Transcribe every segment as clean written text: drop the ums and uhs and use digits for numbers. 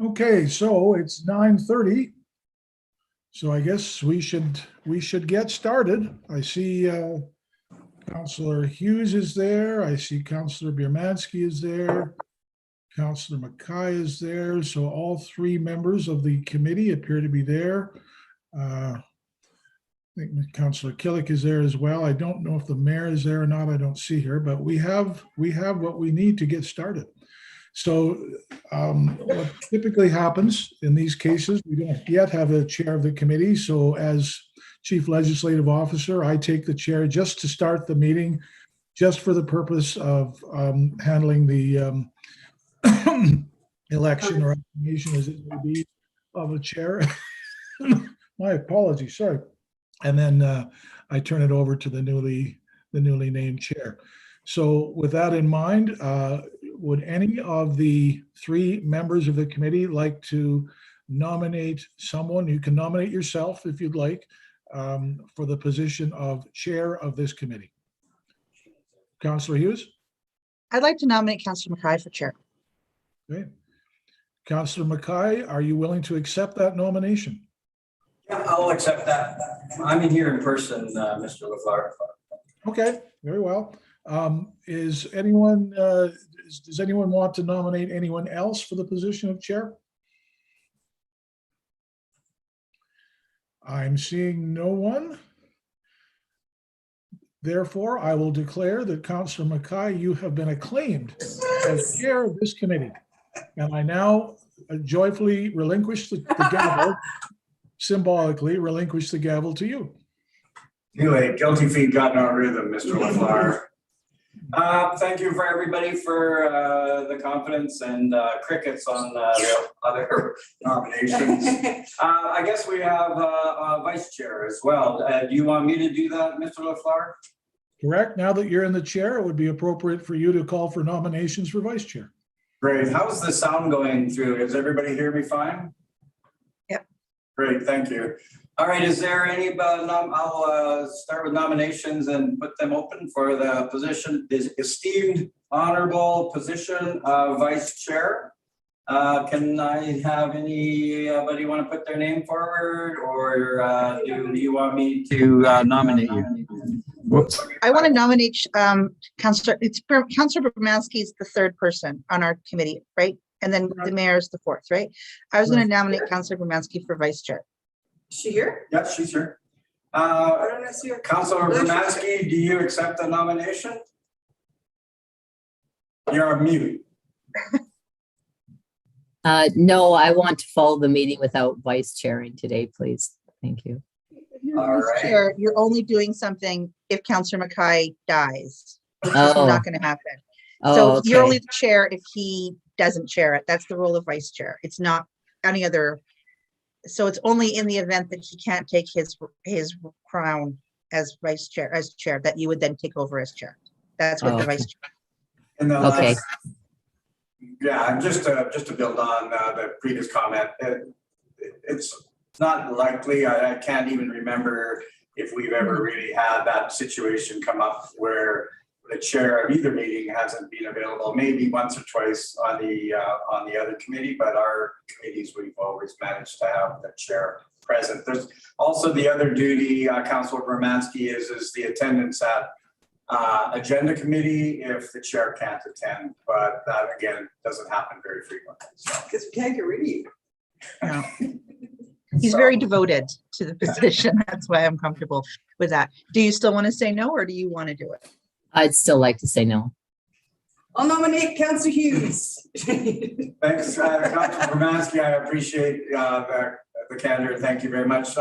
Okay, so it's 9:30. So I guess we should get started. I see Councillor Hughes is there. I see Councillor Biermansky is there. Councillor Mackay is there. So all three members of the committee appear to be there. I think Councillor Killick is there as well. I don't know if the mayor is there or not. I don't see her, but we have what we need to get started. So what typically happens in these cases, we don't yet have a chair of the committee. So as Chief Legislative Officer, I take the chair just to start the meeting, just for the purpose of handling the election or nomination, as it may be, of a chair. My apologies, sorry. And then I turn it over to the newly named chair. So with that in mind, would any of the three members of the committee like to nominate someone? You can nominate yourself if you'd like for the position of chair of this committee. Councillor Hughes? I'd like to nominate Councillor Mackay for chair. Okay. Councillor Mackay, are you willing to accept that nomination? Yeah, I'll accept that. I'm in here in person, Mr. LaFleur. Okay, very well. Does anyone want to nominate anyone else for the position of chair? I'm seeing no one. Therefore, I will declare that Councillor Mackay, you have been acclaimed as chair of this committee. And I now joyfully relinquish the gavel, symbolically relinquish the gavel to you. Anyway, guilty feet got no rhythm, Mr. LaFleur. Thank you for everybody for the confidence and crickets on the other nominations. I guess we have a vice chair as well. Do you want me to do that, Mr. LaFleur? Correct. Now that you're in the chair, it would be appropriate for you to call for nominations for vice chair. Great. How's the sound going through? Does everybody hear me fine? Yep. Great. Thank you. All right. Is there any, I'll start with nominations and put them open for the position, this esteemed, honorable position of vice chair. Can I have anybody want to put their name forward, or do you want me to nominate you? Whoops. I want to nominate Councillor Biermansky is the third person on our committee, right? And then the mayor is the fourth, right? I was going to nominate Councillor Biermansky for vice chair. Is she here? Yeah, she's here. I don't know, see her. Councillor Biermansky, do you accept the nomination? You're on mute. No, I want to follow the meeting without vice chairing today, please. Thank you. All right. Chair, you're only doing something if Councillor Mackay dies, which is Oh. not going to happen. Oh, So okay. you're only the chair if he doesn't chair it. That's the role of vice chair. It's not any other. So it's only in the event that he can't take his crown as vice chair, that you would then take over as chair. That's what the vice chair. In the Okay. last, yeah, just to build on the previous comment, it's not likely. I can't even remember if we've ever really had that situation come up where the chair of either meeting hasn't been available. Maybe once or twice on the other committee, but our committees we've always managed to have the chair present. There's also the other duty, Councillor Biermansky, is the attendance at agenda committee if the chair can't attend, but that again doesn't happen very frequently. So. Because we can't get rid of you. No. He's very devoted to the position. That's why I'm comfortable with that. Do you still want to say no, or do you want to do it? I'd still like to say no. I'll nominate Councillor Hughes. Thanks, Councillor Biermansky. I appreciate the candor. Thank you very much.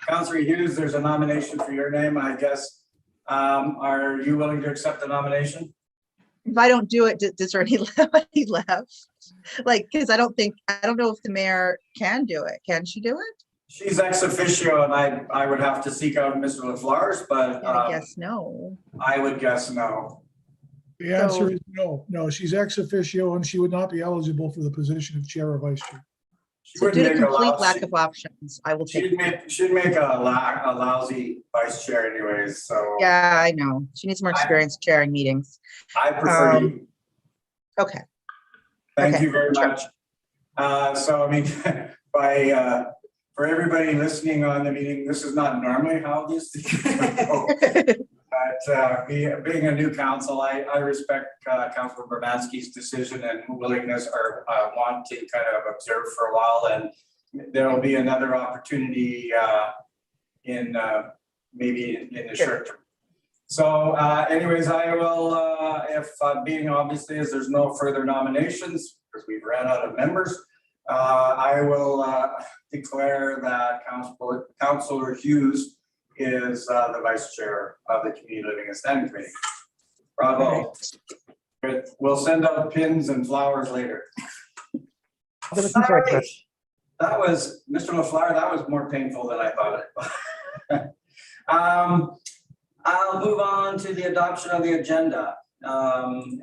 Councillor Hughes, there's a nomination for your name, I guess. Are you willing to accept the nomination? If I don't do it, does already left? Like, because I don't know if the mayor can do it. Can she do it? She's ex officio, and I would have to seek out Mr. LaFleur's, but I guess no. I would guess no. The answer is no. No, she's ex officio and she would not be eligible for the position of chair or vice chair. She So would due to make a complete lousy- lack of options, I will take. She'd make a lousy vice chair anyways, so. Yeah, I know. She needs more experience chairing meetings. I prefer you. Okay, Thank okay, you very sure. much. So, I mean, for everybody listening on the meeting, this is not normally how these things go. But being a new council, I respect Councilor Bermansky's decision and willingness or want to kind of observe for a while. And there will be another opportunity in maybe in the short term. So anyways, I will, if being obviously as there's no further nominations, because we've ran out of members, I will declare that Councilor Hughes is the vice chair of the Community Living and Standing Committee. Bravo. Good. We'll send out pins and flowers later. I'll be looking forward to it. That was, Mr. LaFleur, that was more painful than I thought it. I'll move on to the adoption of the agenda.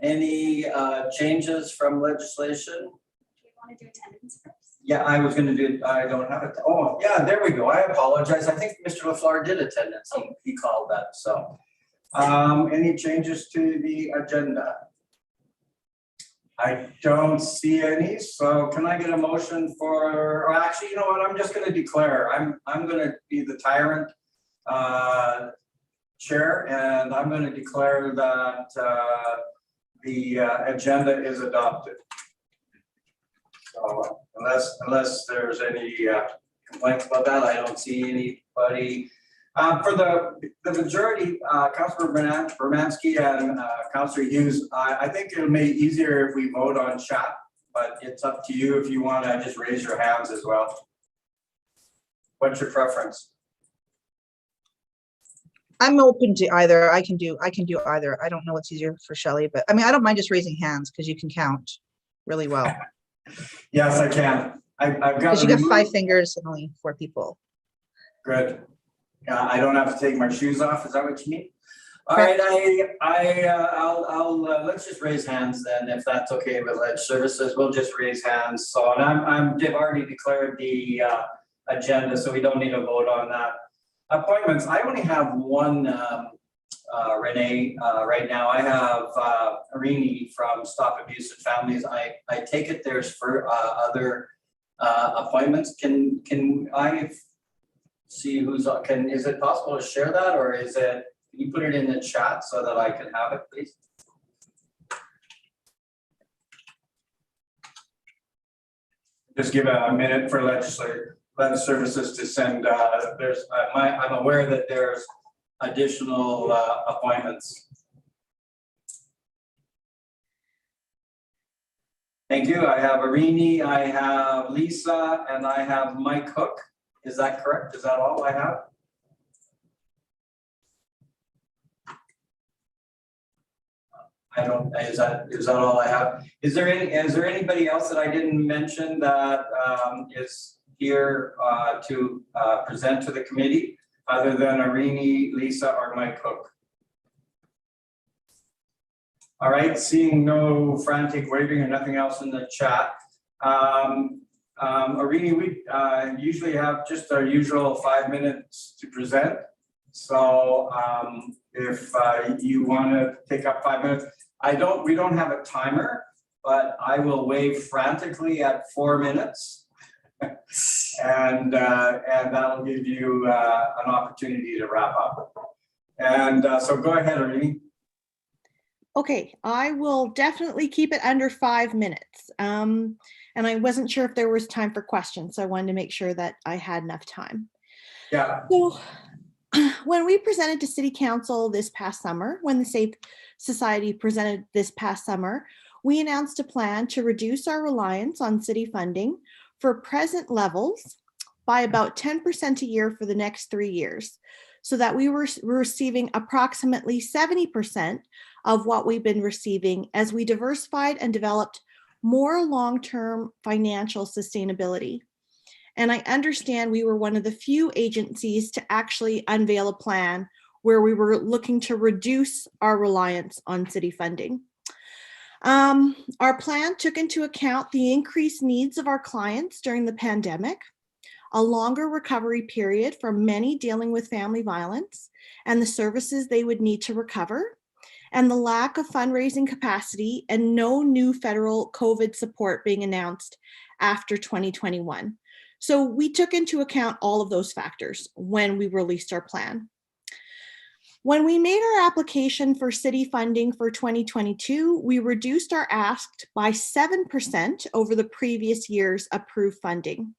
Any changes from legislation? Do you want to do attendance first? Yeah, I was gonna do, I don't have it. Oh, yeah, there we go. I apologize. I think Mr. LaFleur did attendance. He called that, so. Any changes to the agenda? I don't see any, so can I get a motion for, or actually, you know what? I'm just gonna declare, I'm gonna be the tyrant chair, and I'm gonna declare that the agenda is adopted. So unless there's any complaints about that, I don't see anybody. For the majority, Councilor Bermansky and Councilor Hughes, I think it'll make it easier if we vote on chat, but it's up to you if you want to just raise your hands as well. What's your preference? I'm open to either. I can do either. I don't know what's easier for Shelley, but I mean, I don't mind just raising hands because you can count really well. Yes, I can. I've got. Because you got 5 fingers and only 4 people. Good. I don't have to take my shoes off. Is that what you mean? All Correct. right. I'll let's just raise hands then, if that's okay with Ledge Services. We'll just raise hands. So, and I've already declared the agenda, so we don't need to vote on that. Appointments. I only have one, Renee, right now. I have Irini from Stop Abuse in Families. I take it there's for other appointments. Can I see who's on? Is it possible to share that, or is it? Can you put it in the chat so that I can have it, please? Just give a minute for legislative services to send. I'm aware that there's additional appointments. Thank you. I have Irini, I have Lisa, and I have Mike Hook. Is that correct? Is that all I have? I don't. Is that all I have? Is there anybody else that I didn't mention that is here to present to the committee, other than Irini, Lisa, or Mike Hook? All right, seeing no frantic waving or nothing else in the chat. Irini, we usually have just our usual 5 minutes to present. So if you want to take up 5 minutes, we don't have a timer, but I will wave frantically at 4 minutes. and that'll give you an opportunity to wrap up. And so go ahead, Irini. Okay, I will definitely keep it under 5 minutes. And I wasn't sure if there was time for questions, so I wanted to make sure that I had enough time. Yeah. So when we presented to City Council this past summer, when the Safe Society presented this past summer, we announced a plan to reduce our reliance on city funding for present levels by about 10% a year for the next 3 years, so that we were receiving approximately 70% of what we've been receiving as we diversified and developed more long-term financial sustainability. And I understand we were one of the few agencies to actually unveil a plan where we were looking to reduce our reliance on city funding. Our plan took into account the increased needs of our clients during the pandemic, a longer recovery period for many dealing with family violence and the services they would need to recover, and the lack of fundraising capacity and no new federal COVID support being announced after 2021. So we took into account all of those factors when we released our plan. When we made our application for city funding for 2022, we reduced our ask by 7% over the previous year's approved funding.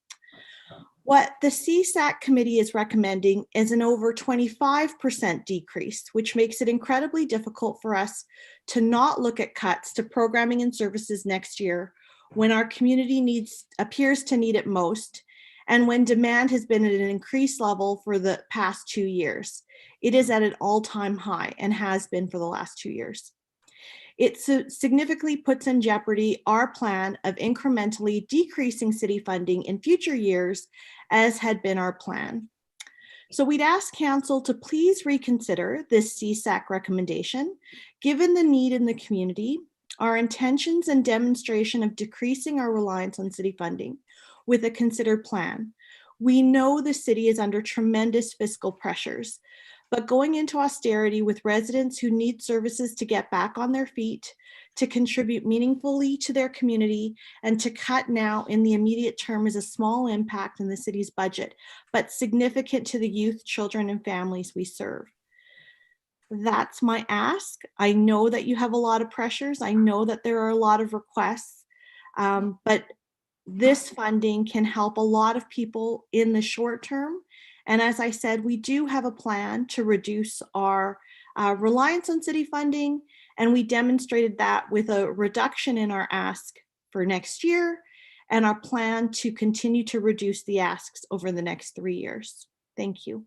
What the CSAC committee is recommending is an over 25% decrease, which makes it incredibly difficult for us to not look at cuts to programming and services next year when our community appears to need it most, and when demand has been at an increased level for the past 2 years. It is at an all-time high and has been for the last 2 years. It significantly puts in jeopardy our plan of incrementally decreasing city funding in future years, as had been our plan. So we'd ask council to please reconsider this CSAC recommendation, given the need in the community, our intentions and demonstration of decreasing our reliance on city funding with a considered plan. We know the city is under tremendous fiscal pressures, but going into austerity with residents who need services to get back on their feet, to contribute meaningfully to their community, and to cut now in the immediate term is a small impact in the city's budget, but significant to the youth, children, and families we serve. That's my ask. I know that you have a lot of pressures. I know that there are a lot of requests, but this funding can help a lot of people in the short term. And as I said, we do have a plan to reduce our reliance on city funding, and we demonstrated that with a reduction in our ask for next year and our plan to continue to reduce the asks over the next 3 years. Thank you.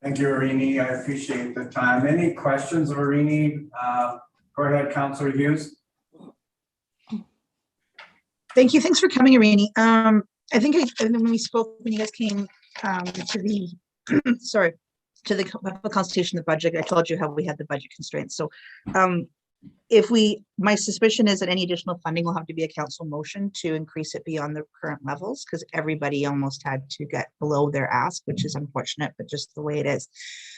Thank you, Irini. I appreciate the time. Any questions of Irini? Go ahead, Councillor Hughes. Thank you. Thanks for coming, Irini. I think when we spoke, when you guys came to the, sorry, to the consultation of the budget, I told you how we had the budget constraints. So my suspicion is that any additional funding will have to be a council motion to increase it beyond the current levels, because everybody almost had to get below their ask, which is unfortunate, but just the way it is.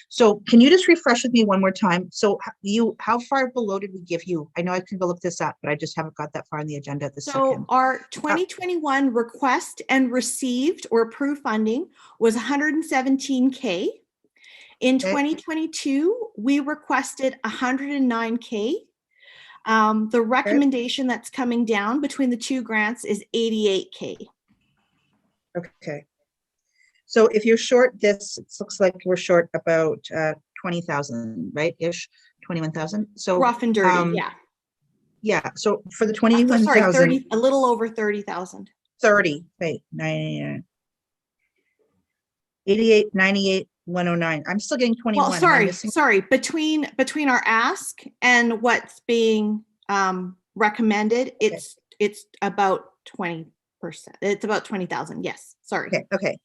So can you just refresh with me one more time? So how far below did we give you? I know I can go look this up, but I just haven't got that far on the agenda at the second. So our 2021 request and received or approved funding was 117K. In 2022, we requested 109K. The recommendation that's coming down between the two grants is 88K. Okay. So if you're short this, it looks like we're short about 20,000, right? Ish, 21,000. So rough and dirty, yeah. Yeah. So for the 21,000, sorry, 30, a little over 30,000. 30. Wait, 99, 88, 98, 109. I'm still getting 21. Well, sorry. Between our ask and what's being recommended, okay. it's about 20%. It's about 20,000. Yes. Sorry. Okay.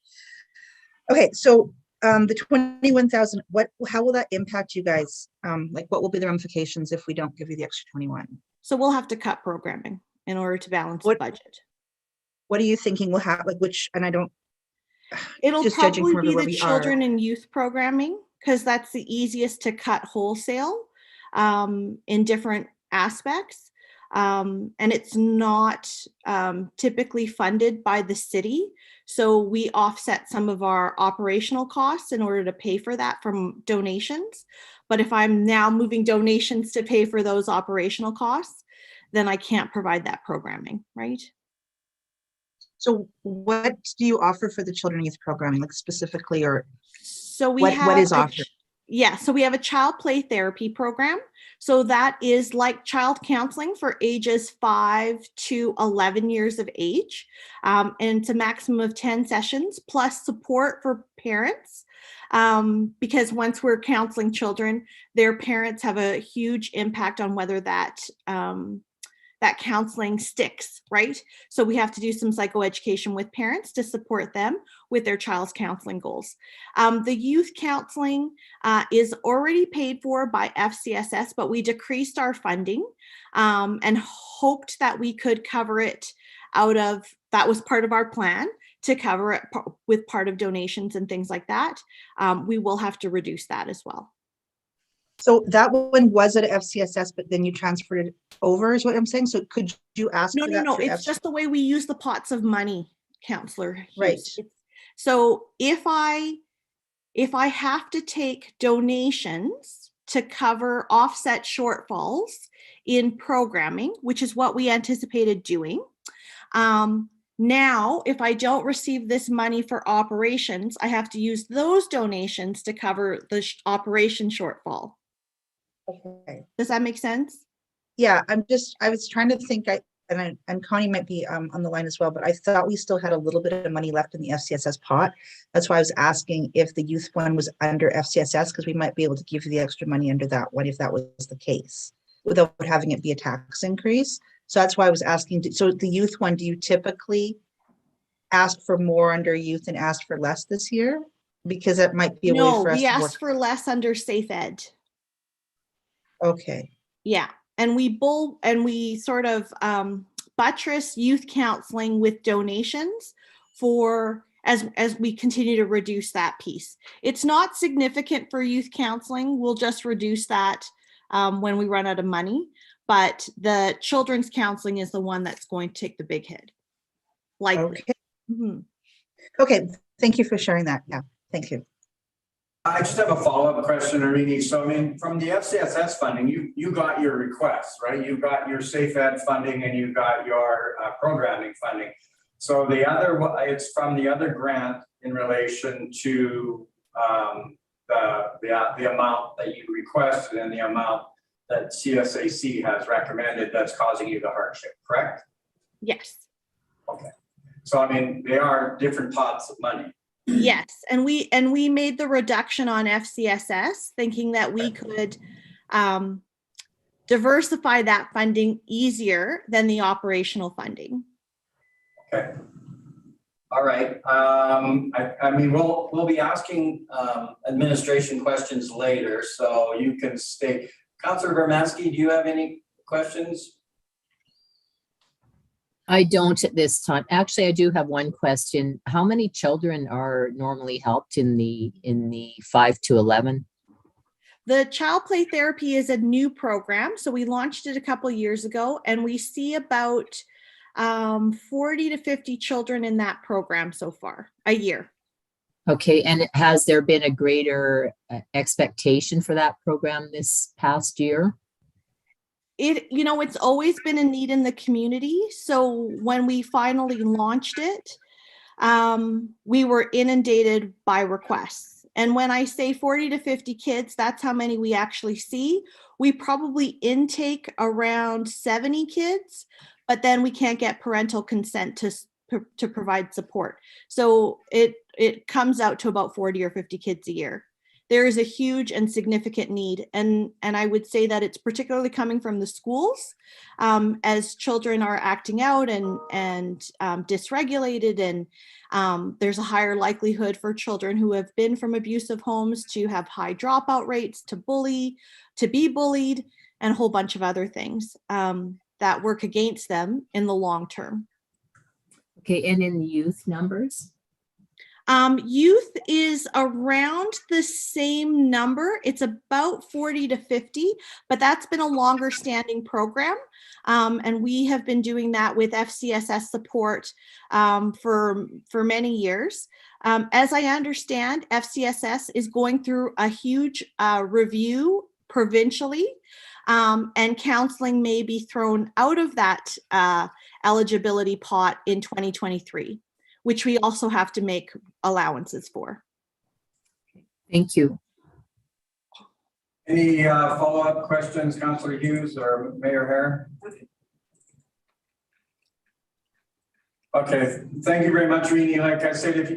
So the 21,000. How will that impact you guys? Like, what will be the ramifications if we don't give you the extra 21? So we'll have to cut programming in order to balance the budget. What are you thinking will happen? Like, which, and I don't. It'll probably be the children and youth programming, because that's the easiest to cut wholesale in different aspects. And it's not typically funded by the city. So we offset some of our operational costs in order to pay for that from donations. But if I'm now moving donations to pay for those operational costs, then I can't provide that programming, right? So what do you offer for the children and youth programming, like specifically, or so we what is offered? Yeah, so we have a child play therapy program. So that is like child counseling for ages 5 to 11 years of age. And it's a maximum of 10 sessions plus support for parents. Because once we're counseling children, their parents have a huge impact on whether that that counseling sticks, right? So we have to do some psychoeducation with parents to support them with their child's counseling goals. The youth counseling is already paid for by FCSS, but we decreased our funding and hoped that we could cover it out of, that was part of our plan, to cover it with part of donations and things like that. We will have to reduce that as well. So that one was at FCSS, but then you transferred it over is what I'm saying. So could you ask No, for no, that? no, through it's just the way we use the pots of money, Counselor Hughes. Right. So if I have to take donations to cover offset shortfalls in programming, which is what we anticipated doing, now, if I don't receive this money for operations, I have to use those donations to cover the operation shortfall. Okay. Does that make sense? Yeah, I was trying to think, and Connie might be on the line as well, but I thought we still had a little bit of money left in the FCSS pot. That's why I was asking if the youth one was under FCSS, because we might be able to give you the extra money under that one if that was the case, without having it be a tax increase. So that's why I was asking, so the youth one, do you typically ask for more under youth and ask for less this year? Because that might be a way No, for us we to work. asked for less under Safe Ed. Okay, Yeah, and we sort of buttress youth counseling with donations for as we continue to reduce that piece. It's not significant for youth counseling. We'll just reduce that when we run out of money. But the children's counseling is the one that's going to take the big hit. Likely. okay. Mhm. Okay, thank you for sharing that. Yeah, thank you. I just have a follow-up question, Irini. So I mean, from the FCSS funding, you got your requests, right? You got your Safe Ed funding and you got your programming funding. So the other, it's from the other grant in relation to the amount that you requested and the amount that CSAC has recommended that's causing you the hardship, correct? Yes. Okay. So I mean, they are different pots of money. Yes, and we made the reduction on FCSS, thinking that we could diversify that funding easier than the operational funding. Okay. All right. I mean, we'll be asking administration questions later, so you can stay. Councillor Vermansky, do you have any questions? I don't at this time. Actually, I do have one question. How many children are normally helped in the 5 to 11? The child play therapy is a new program, so we launched it a couple years ago, and we see about 40 to 50 children in that program so far a year. Okay, and has there been a greater expectation for that program this past year? It's always been a need in the community. So when we finally launched it, we were inundated by requests. And when I say 40 to 50 kids, that's how many we actually see. We probably intake around 70 kids, but then we can't get parental consent to provide support. So it comes out to about 40 or 50 kids a year. There is a huge and significant need. And I would say that it's particularly coming from the schools as children are acting out and dysregulated, and there's a higher likelihood for children who have been from abusive homes to have high dropout rates, to be bullied, and a whole bunch of other things that work against them in the long term. Okay, and in youth numbers? Youth is around the same number. It's about 40 to 50, but that's been a longer standing program. And we have been doing that with FCSS support for many years. As I understand, FCSS is going through a huge review provincially, and counseling may be thrown out of that eligibility pot in 2023. Which we also have to make allowances for. Thank you. Any follow-up questions, Councillor Hughes or Mayor Hare? Okay, thank you very much, Rini. Like I said, if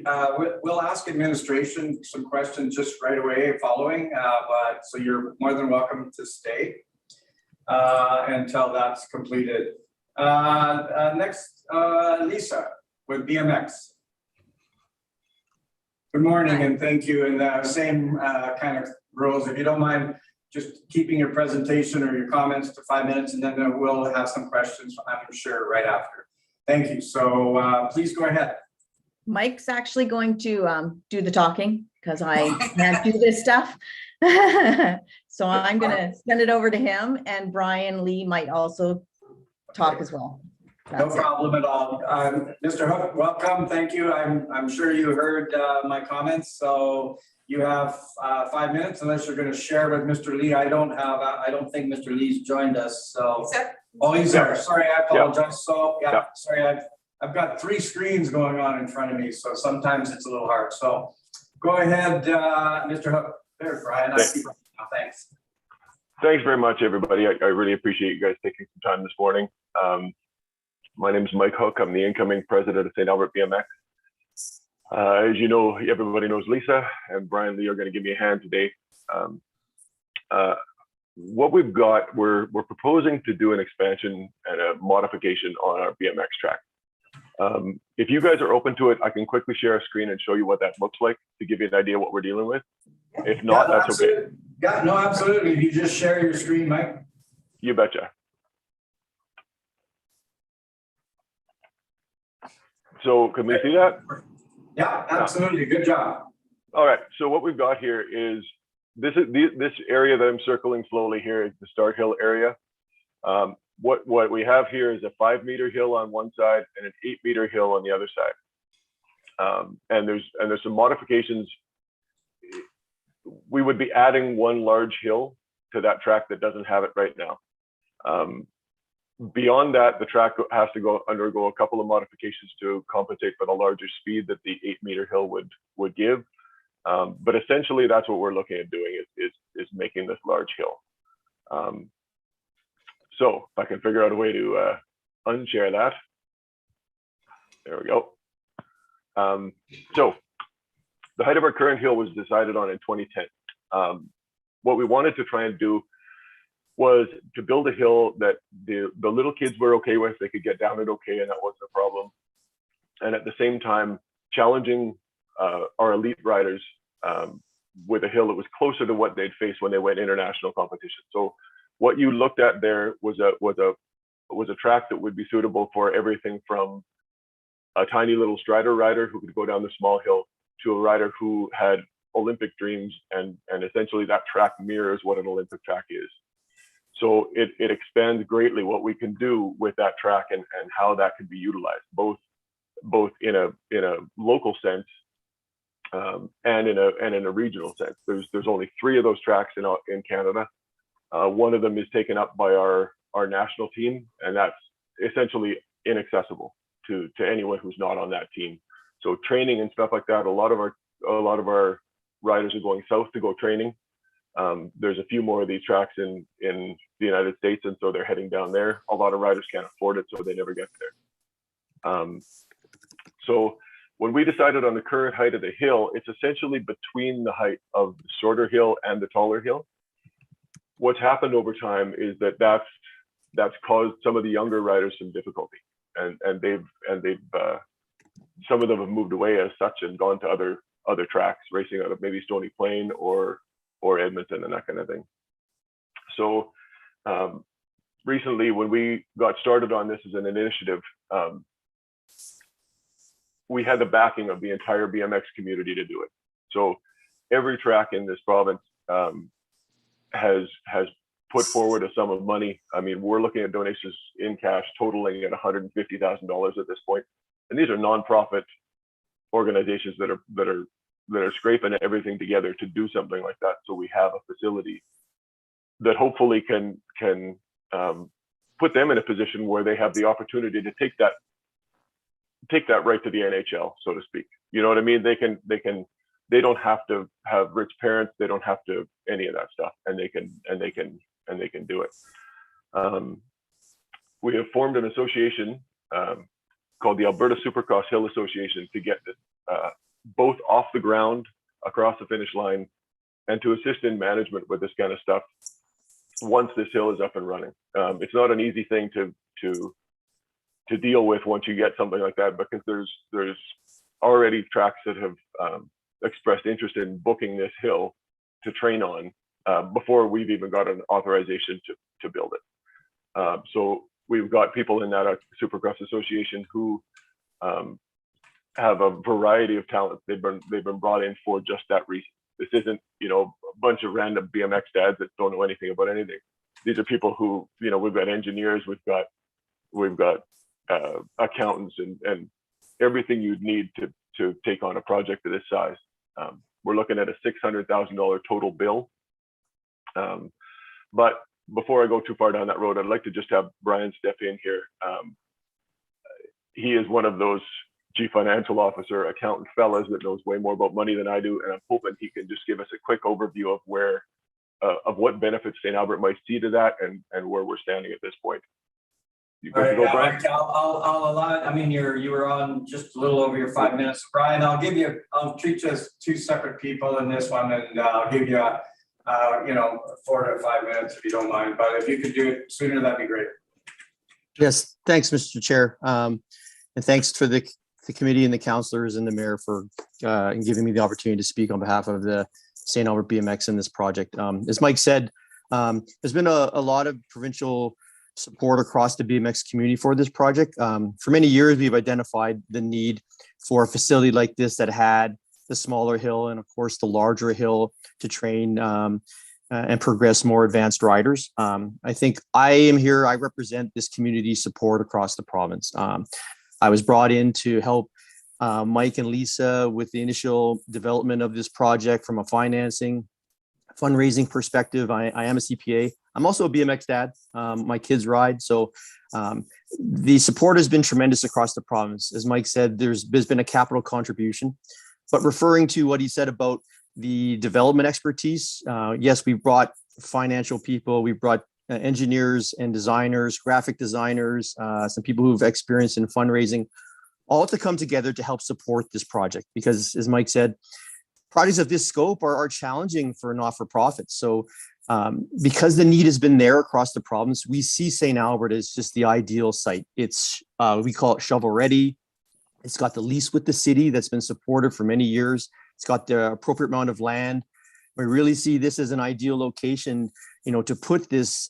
we'll ask administration some questions just right away following, so you're more than welcome to stay until that's completed. Next, Lisa with BMX. Good morning and thank you. And same kind of rules. If you don't mind just keeping your presentation or your comments to 5 minutes, and then we'll have some questions, I'm sure, right after. Thank you. So please go ahead. Mike's actually going to do the talking because I can't do this stuff. So I'm going to send it over to him, and Brian Lee might also talk as well. No That's it. problem at all. Mr. Hook, welcome. Thank you. I'm sure you heard my comments. So you have 5 minutes unless you're going to share with Mr. Lee. I don't think Mr. Lee's joined us. So oh, he's there. Sorry, I apologize. So yeah, sorry, I've got 3 screens going on in front of me, so sometimes it's a little hard. So go ahead, Mr. Hook. There's Brian. Thanks. Thanks very much, everybody. I really appreciate you guys taking some time this morning. My name is Mike Hook. I'm the incoming president of St. Albert BMX. As you know, everybody knows Lisa and Brian Lee are going to give me a hand today. What we've got, we're proposing to do an expansion and a modification on our BMX track. If you guys are open to it, I can quickly share a screen and show you what that looks like to give you an idea what we're dealing with. If not, yeah, that's absolutely. okay. Yeah, no, absolutely. If you just share your screen, Mike. You betcha. So can we see that? Yeah, absolutely. Good job. All right. So what we've got here is this area that I'm circling slowly here is the start hill area. What we have here is a 5-meter hill on one side and an 8-meter hill on the other side. And there's some modifications. We would be adding one large hill to that track that doesn't have it right now. Beyond that, the track has to undergo a couple of modifications to compensate for the larger speed that the 8-meter hill would give. But essentially, that's what we're looking at doing is making this large hill. So if I can figure out a way to unshare that. There we go. So the height of our current hill was decided on in 2010. What we wanted to try and do was to build a hill that the little kids were okay with. They could get down it okay, and that wasn't a problem. And at the same time, challenging our elite riders with a hill that was closer to what they'd face when they went international competition. So what you looked at there was a track that would be suitable for everything from a tiny little strider rider who could go down the small hill to a rider who had Olympic dreams, and essentially that track mirrors what an Olympic track is. So it expands greatly what we can do with that track and how that can be utilized, both in a local sense and in a regional sense. There's only 3 of those tracks in Canada. One of them is taken up by our national team, and that's essentially inaccessible to anyone who's not on that team. So training and stuff like that, a lot of our riders are going south to go training. There's a few more of these tracks in the United States, and so they're heading down there. A lot of riders can't afford it, so they never get there. So when we decided on the current height of the hill, it's essentially between the height of the shorter hill and the taller hill. What's happened over time is that's caused some of the younger riders some difficulty, and they've some of them have moved away as such and gone to other tracks, racing out of maybe Stony Plain or Edmonton and that kind of thing. So recently, when we got started on this as an initiative, we had the backing of the entire BMX community to do it. So every track in this province has put forward a sum of money. I mean, we're looking at donations in cash totaling at $150,000 at this point. And these are nonprofit organizations that are scraping everything together to do something like that. So we have a facility that hopefully can put them in a position where they have the opportunity to take that right to the NHL, so to speak. You know what I mean? They don't have to have rich parents. They don't have to any of that stuff, and they can do it. We have formed an association called the Alberta Supercross Hill Association to get this both off the ground, across the finish line, and to assist in management with this kind of stuff once this hill is up and running. It's not an easy thing to deal with once you get something like that, because there's already tracks that have expressed interest in booking this hill to train on before we've even got an authorization to build it. So we've got people in that Supercross Association who have a variety of talents. They've been brought in for just that reason. This isn't, a bunch of random BMX dads that don't know anything about anything. These are people who, we've got engineers, we've got accountants, and everything you'd need to take on a project of this size. We're looking at a $600,000 total bill. But before I go too far down that road, I'd like to just have Brian step in here. He is one of those chief financial officer accountant fellas that knows way more about money than I do, and I'm hoping he can just give us a quick overview of what benefits St. Albert might see to that, and where we're standing at this point. You good to go, Brian? Mike, I'll allow it. I mean, you were on just a little over your 5 minutes. Brian, I'll treat you as two separate people in this one, and I'll give you 4 to 5 minutes if you don't mind, but if you could do it sooner, that'd be great. Yes, thanks, Mr. Chair. And thanks for the committee and the councillors and the mayor for giving me the opportunity to speak on behalf of the St. Albert BMX in this project. As Mike said, there's been a lot of provincial support across the BMX community for this project. For many years, we've identified the need for a facility like this that had the smaller hill and, of course, the larger hill to train and progress more advanced riders. I think I represent this community support across the province. I was brought in to help Mike and Lisa with the initial development of this project from a fundraising perspective. I am a CPA. I'm also a BMX dad. My kids ride. So the support has been tremendous across the province. As Mike said, there's been a capital contribution. But referring to what he said about the development expertise, yes, we brought financial people, we brought engineers and designers, graphic designers, some people who've experienced in fundraising, all to come together to help support this project. Because as Mike said, projects of this scope are challenging for not-for-profits. So because the need has been there across the province, we see St. Albert as just the ideal site. It's, we call it shovel ready. It's got the lease with the city that's been supported for many years. It's got the appropriate amount of land. We really see this as an ideal location, to put this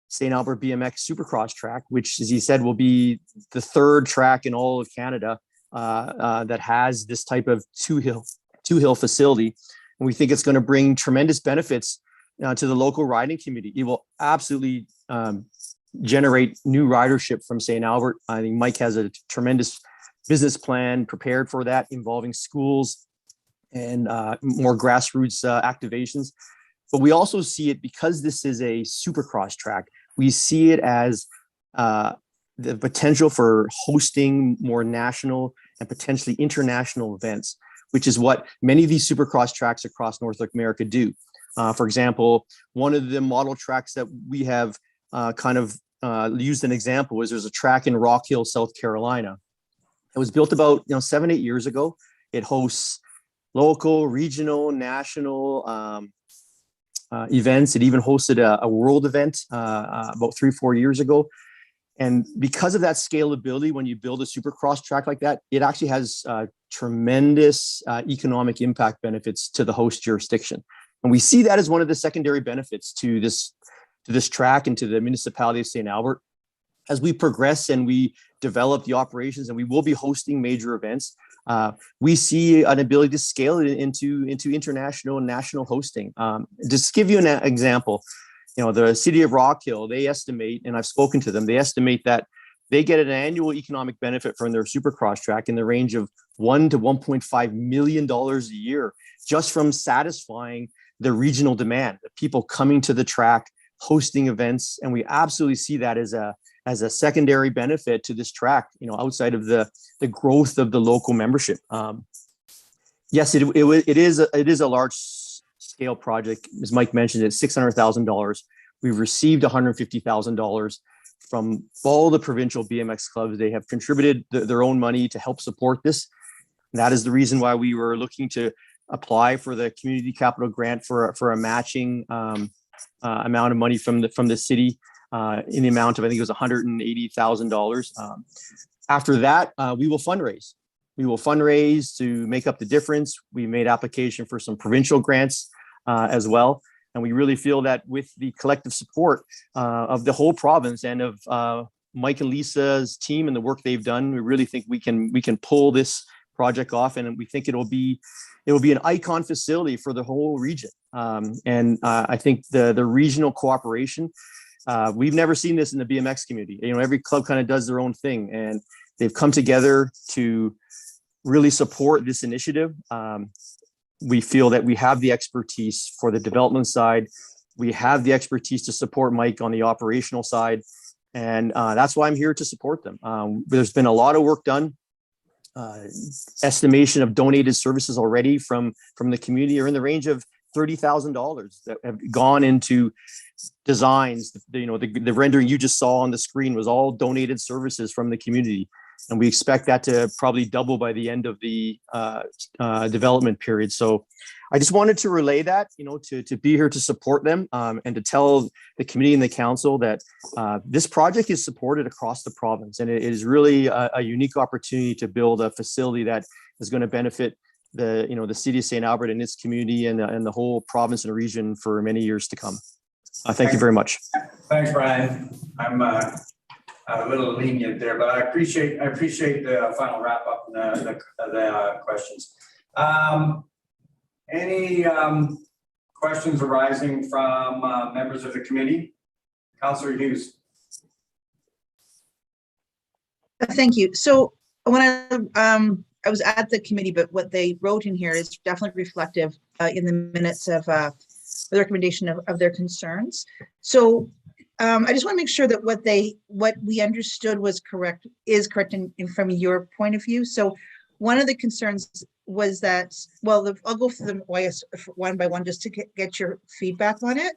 St. Albert BMX Supercross track, which, as he said, will be the third track in all of Canada that has this type of two hill facility. And we think it's going to bring tremendous benefits to the local riding community. It will absolutely generate new ridership from St. Albert. I think Mike has a tremendous business plan prepared for that, involving schools and more grassroots activations. But we also see it, because this is a Supercross track, we see it as the potential for hosting more national and potentially international events, which is what many of these Supercross tracks across North America do. For example, one of the model tracks that we have used an example is there's a track in Rock Hill, South Carolina. It was built about 7-8 years ago. It hosts local, regional, national events. It even hosted a world event about 3-4 years ago. And because of that scalability, when you build a Supercross track like that, it actually has tremendous economic impact benefits to the host jurisdiction. And we see that as one of the secondary benefits to this track and to the municipality of St. Albert. As we progress and we develop the operations, and we will be hosting major events, we see an ability to scale it into international and national hosting. Just to give you an example, the city of Rock Hill, they estimate, and I've spoken to them, they estimate that they get an annual economic benefit from their Supercross track in the range of $1 to $1.5 million a year, just from satisfying the regional demand, the people coming to the track, hosting events. And we absolutely see that as a secondary benefit to this track, outside of the growth of the local membership. Yes, it is a large scale project. As Mike mentioned, it's $600,000. We've received $150,000 from all the provincial BMX clubs. They have contributed their own money to help support this. And that is the reason why we were looking to apply for the community capital grant for a matching amount of money from the city. in the amount of, I think it was $180,000. After that, we will fundraise. We will fundraise to make up the difference. We made application for some provincial grants as well. And we really feel that with the collective support of the whole province and of Mike and Lisa's team and the work they've done, we really think we can pull this project off, and we think it will be an icon facility for the whole region. I think the regional cooperation, we've never seen this in the BMX community. You know, every club kind of does their own thing, and they've come together to really support this initiative. We feel that we have the expertise for the development side. We have the expertise to support Mike on the operational side. And that's why I'm here to support them. There's been a lot of work done. Estimation of donated services already from the community are in the range of $30,000 that have gone into designs. The rendering you just saw on the screen was all donated services from the community. And we expect that to probably double by the end of the development period. So I just wanted to relay that, to be here to support them and to tell the community and the council that this project is supported across the province. And it is really a unique opportunity to build a facility that is going to benefit the city of St. Albert and its community and the whole province and region for many years to come. Thank you very much. Thanks, Brian. I'm a little lenient there, but I appreciate the final wrap up and the questions. Any questions arising from members of the committee? Councillor Hughes. Thank you. So when I was at the committee, but what they wrote in here is definitely reflective in the minutes of the recommendation of their concerns. So I just want to make sure that what we understood was correct from your point of view. So one of the concerns was that, well, I'll go through them one by one just to get your feedback on it,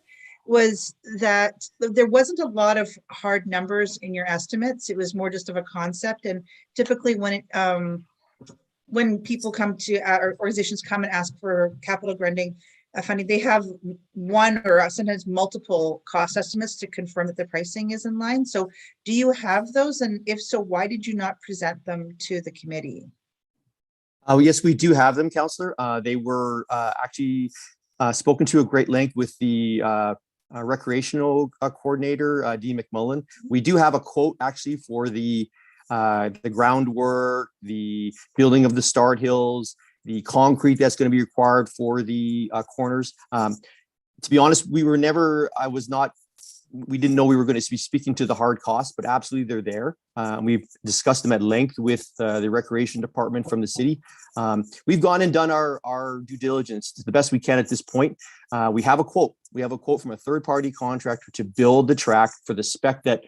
was that there wasn't a lot of hard numbers in your estimates. It was more just of a concept. And typically when people come to our organizations come and ask for capital funding, they have one or sometimes multiple cost estimates to confirm that the pricing is in line. So do you have those? And if so, why did you not present them to the committee? Yes, we do have them, Councillor. They were actually spoken to at great length with the recreational coordinator, Dee McMullen. We do have a quote actually for the groundwork, the building of the start hills, the concrete that's going to be required for the corners. To be honest, we didn't know we were going to be speaking to the hard costs, but absolutely they're there. We've discussed them at length with the recreation department from the city. We've gone and done our due diligence to the best we can at this point. We have a quote. We have a quote from a third-party contractor to build the track for the spec that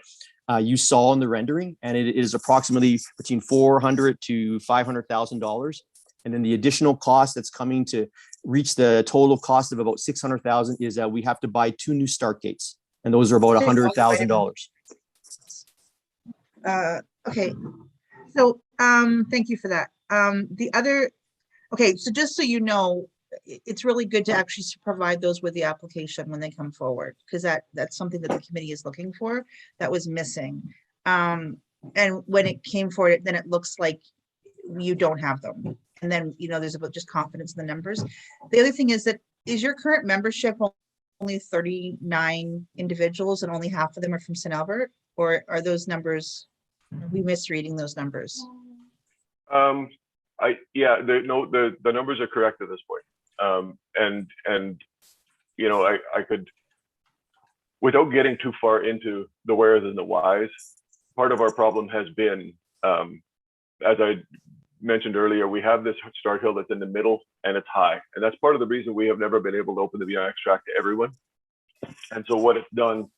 you saw in the rendering, and it is approximately between $400,000 to $500,000. And then the additional cost that's coming to reach the total cost of about $600,000 is that we have to buy 2 new start gates, and those are about $100,000. Okay, so thank you for that. So just so you know, it's really good to actually provide those with the application when they come forward, because that's something that the committee is looking for that was missing. And when it came forward, then it looks like you don't have them. And then, there's about just confidence in the numbers. The other thing is your current membership only 39 individuals and only half of them are from St. Albert? Or are those numbers, are we misreading those numbers? The numbers are correct at this point. I could, without getting too far into the wheres and the whys, part of our problem has been, as I mentioned earlier, we have this start hill that's in the middle and it's high. And that's part of the reason we have never been able to open the BMX track to everyone. And so what it's done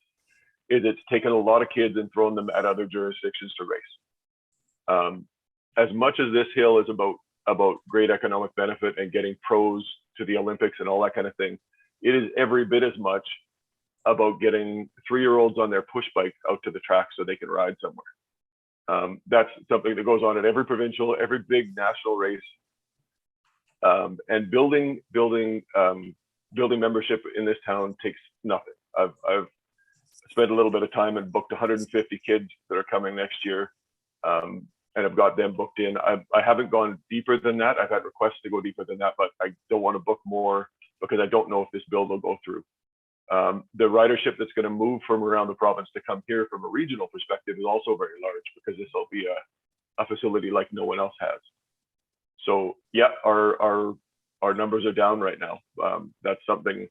is it's taken a lot of kids and thrown them at other jurisdictions to race. As much as this hill is about great economic benefit and getting pros to the Olympics and all that kind of thing, it is every bit as much about getting 3-year-olds on their push bike out to the track so they can ride somewhere. That's something that goes on at every provincial, every big national race. And building membership in this town takes nothing. I've spent a little bit of time and booked 150 kids that are coming next year, and have got them booked in. I haven't gone deeper than that. I've had requests to go deeper than that, but I don't want to book more because I don't know if this build will go through. The ridership that's going to move from around the province to come here from a regional perspective is also very large, because this will be a facility like no one else has. So yeah, our numbers are down right now. That's something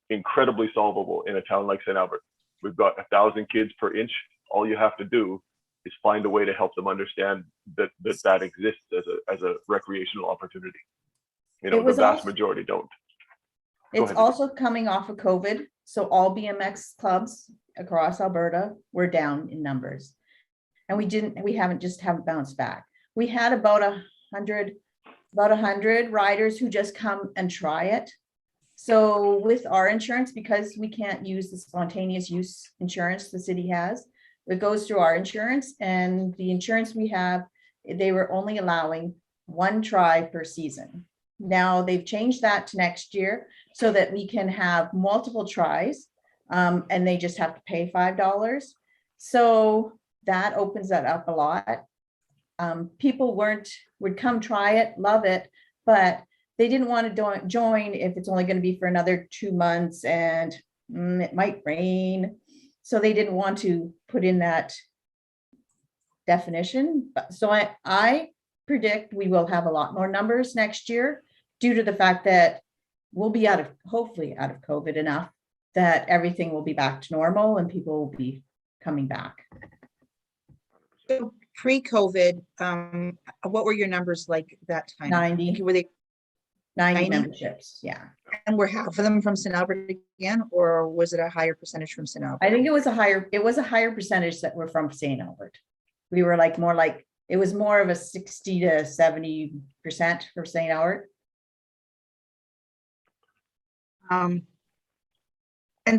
incredibly solvable in a town like St. Albert. We've got 1,000 kids per inch. All you have to do is find a way to help them understand that exists as a recreational opportunity. You know, It the was vast also- majority don't. Go It's ahead. also coming off of COVID. So all BMX clubs across Alberta were down in numbers. And we haven't bounced back. We had about 100 riders who just come and try it. So with our insurance, because we can't use the spontaneous use insurance the city has, it goes through our insurance, and the insurance we have, they were only allowing 1 try per season. Now they've changed that to next year so that we can have multiple tries, and they just have to pay $5. So that opens that up a lot. People would come try it, love it, but they didn't want to join if it's only going to be for another 2 months and it might rain. So they didn't want to put in that definition. So I predict we will have a lot more numbers next year, due to the fact that we'll be hopefully out of COVID enough that everything will be back to normal and people will be coming back. So pre-COVID, what were your numbers like that time? 90 Were they, 90? memberships, yeah. and were half of them from St. Albert again, or was it a higher percentage from St. Albert? I think it was a higher percentage that were from St. Albert. We were it was more of a 60 to 70% for St. Albert. And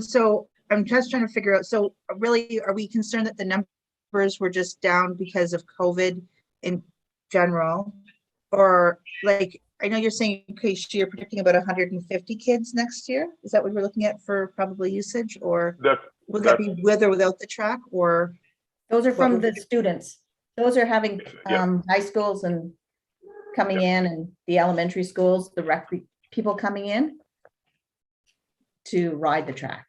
so I'm just trying to figure out, so really, are we concerned that the numbers were just down because of COVID in general? Or like, I know you're saying, okay, you're predicting about 150 kids next year. Is that what we're looking at for probably usage, or would that be with or without the track, or? Those are from the students. Those are having Yeah. high schools and coming in, and the elementary schools, the rec people coming in to ride the track.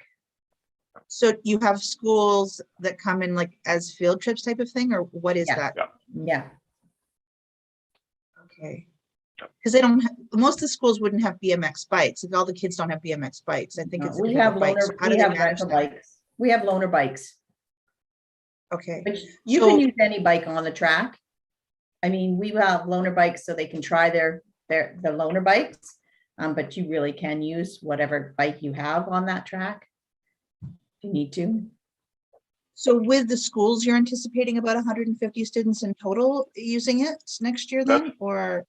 So you have schools that come in like as field trips type of thing, or what is Yeah. that? Yeah. Okay. Because they don't, most of the schools wouldn't have BMX bikes. If all the kids don't have BMX bikes, I think it's. We have bikes. loaner, How do we they have manage rental that? bikes. We have loaner bikes. Okay, But you So- can use any bike on the track. I mean, we have loaner bikes so they can try the loaner bikes. But you really can use whatever bike you have on that track. If you need to. so with the schools, you're anticipating about 150 students in total using it next year then, or?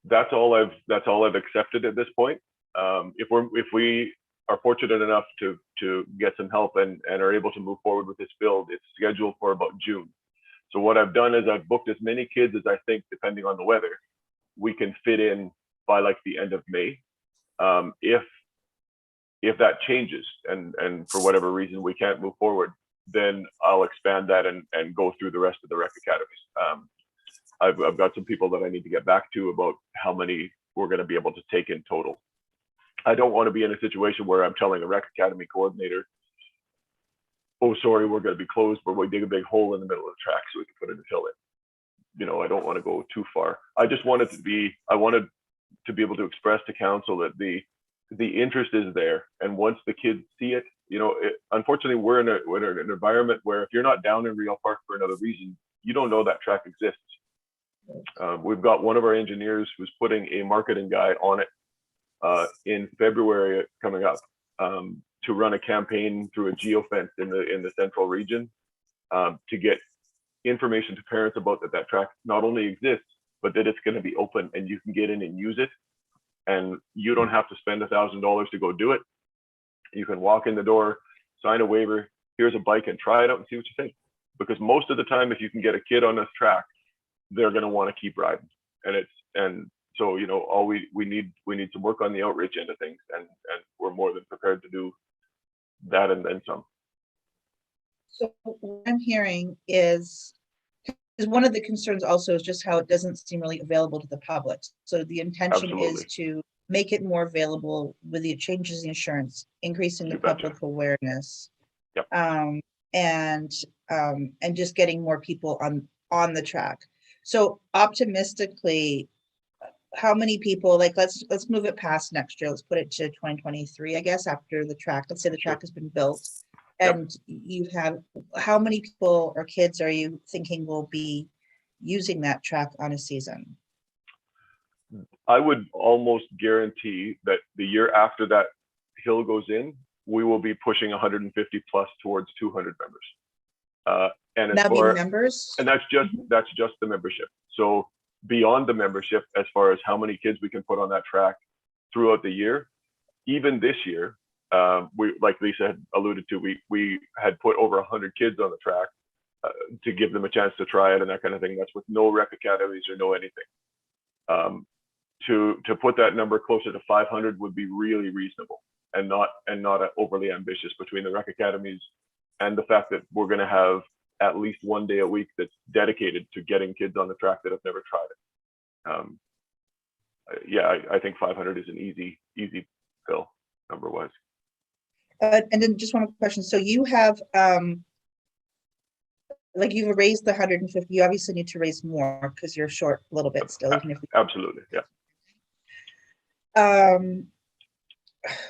That's all I've accepted at this point. If we are fortunate enough to get some help and are able to move forward with this build, it's scheduled for about June. So what I've done is I've booked as many kids as I think, depending on the weather, we can fit in by like the end of May. If that changes and for whatever reason we can't move forward, then I'll expand that and go through the rest of the rec academies. I've got some people that I need to get back to about how many we're going to be able to take in total. I don't want to be in a situation where I'm telling a rec academy coordinator, oh, sorry, we're going to be closed, but we dig a big hole in the middle of the track so we can put in a fill in. You know, I don't want to go too far. I wanted to be able to express to council that the interest is there. And once the kids see it, you know, unfortunately, we're in an environment where if you're not down in Real Park for another reason, you don't know that track exists. We've got one of our engineers who's putting a marketing guy on it in February coming up to run a campaign through a geofence in the central region to get information to parents about that track not only exists, but that it's going to be open and you can get in and use it. And you don't have to spend $1,000 to go do it. You can walk in the door, sign a waiver, here's a bike, and try it out and see what you think. Because most of the time, if you can get a kid on this track, they're going to want to keep riding. And so, you know, all we need some work on the outreach end of things, and we're more than prepared to do that and then some. So what I'm hearing is one of the concerns also is just how it doesn't seem really available to the public. So the intention is Absolutely. to make it more available with the changes in insurance, increasing the You betcha. public awareness. Yep. And just getting more people on the track. So optimistically, how many people, like, let's move it past next year. Let's put it to 2023, I guess, after the track. Let's say the track has been built. Yep. And you have, how many people or kids are you thinking will be using that track on a season? I would almost guarantee that the year after that hill goes in, we will be pushing 150 plus towards 200 members. And as That'd be far, members? and that's just the membership. So beyond the membership, as far as how many kids we can put on that track throughout the year, even this year, we, like Lisa had alluded to, we had put over 100 kids on the track to give them a chance to try it and that kind of thing. That's with no rec academies or no anything. To put that number closer to 500 would be really reasonable and not overly ambitious between the rec academies and the fact that we're going to have at least one day a week that's dedicated to getting kids on the track that have never tried it. Yeah, I think 500 is an easy fill number wise. And then just one more question. So you have, like, you've raised the 150, you obviously need to raise more because you're short a little bit still. Even if Absolutely, yeah.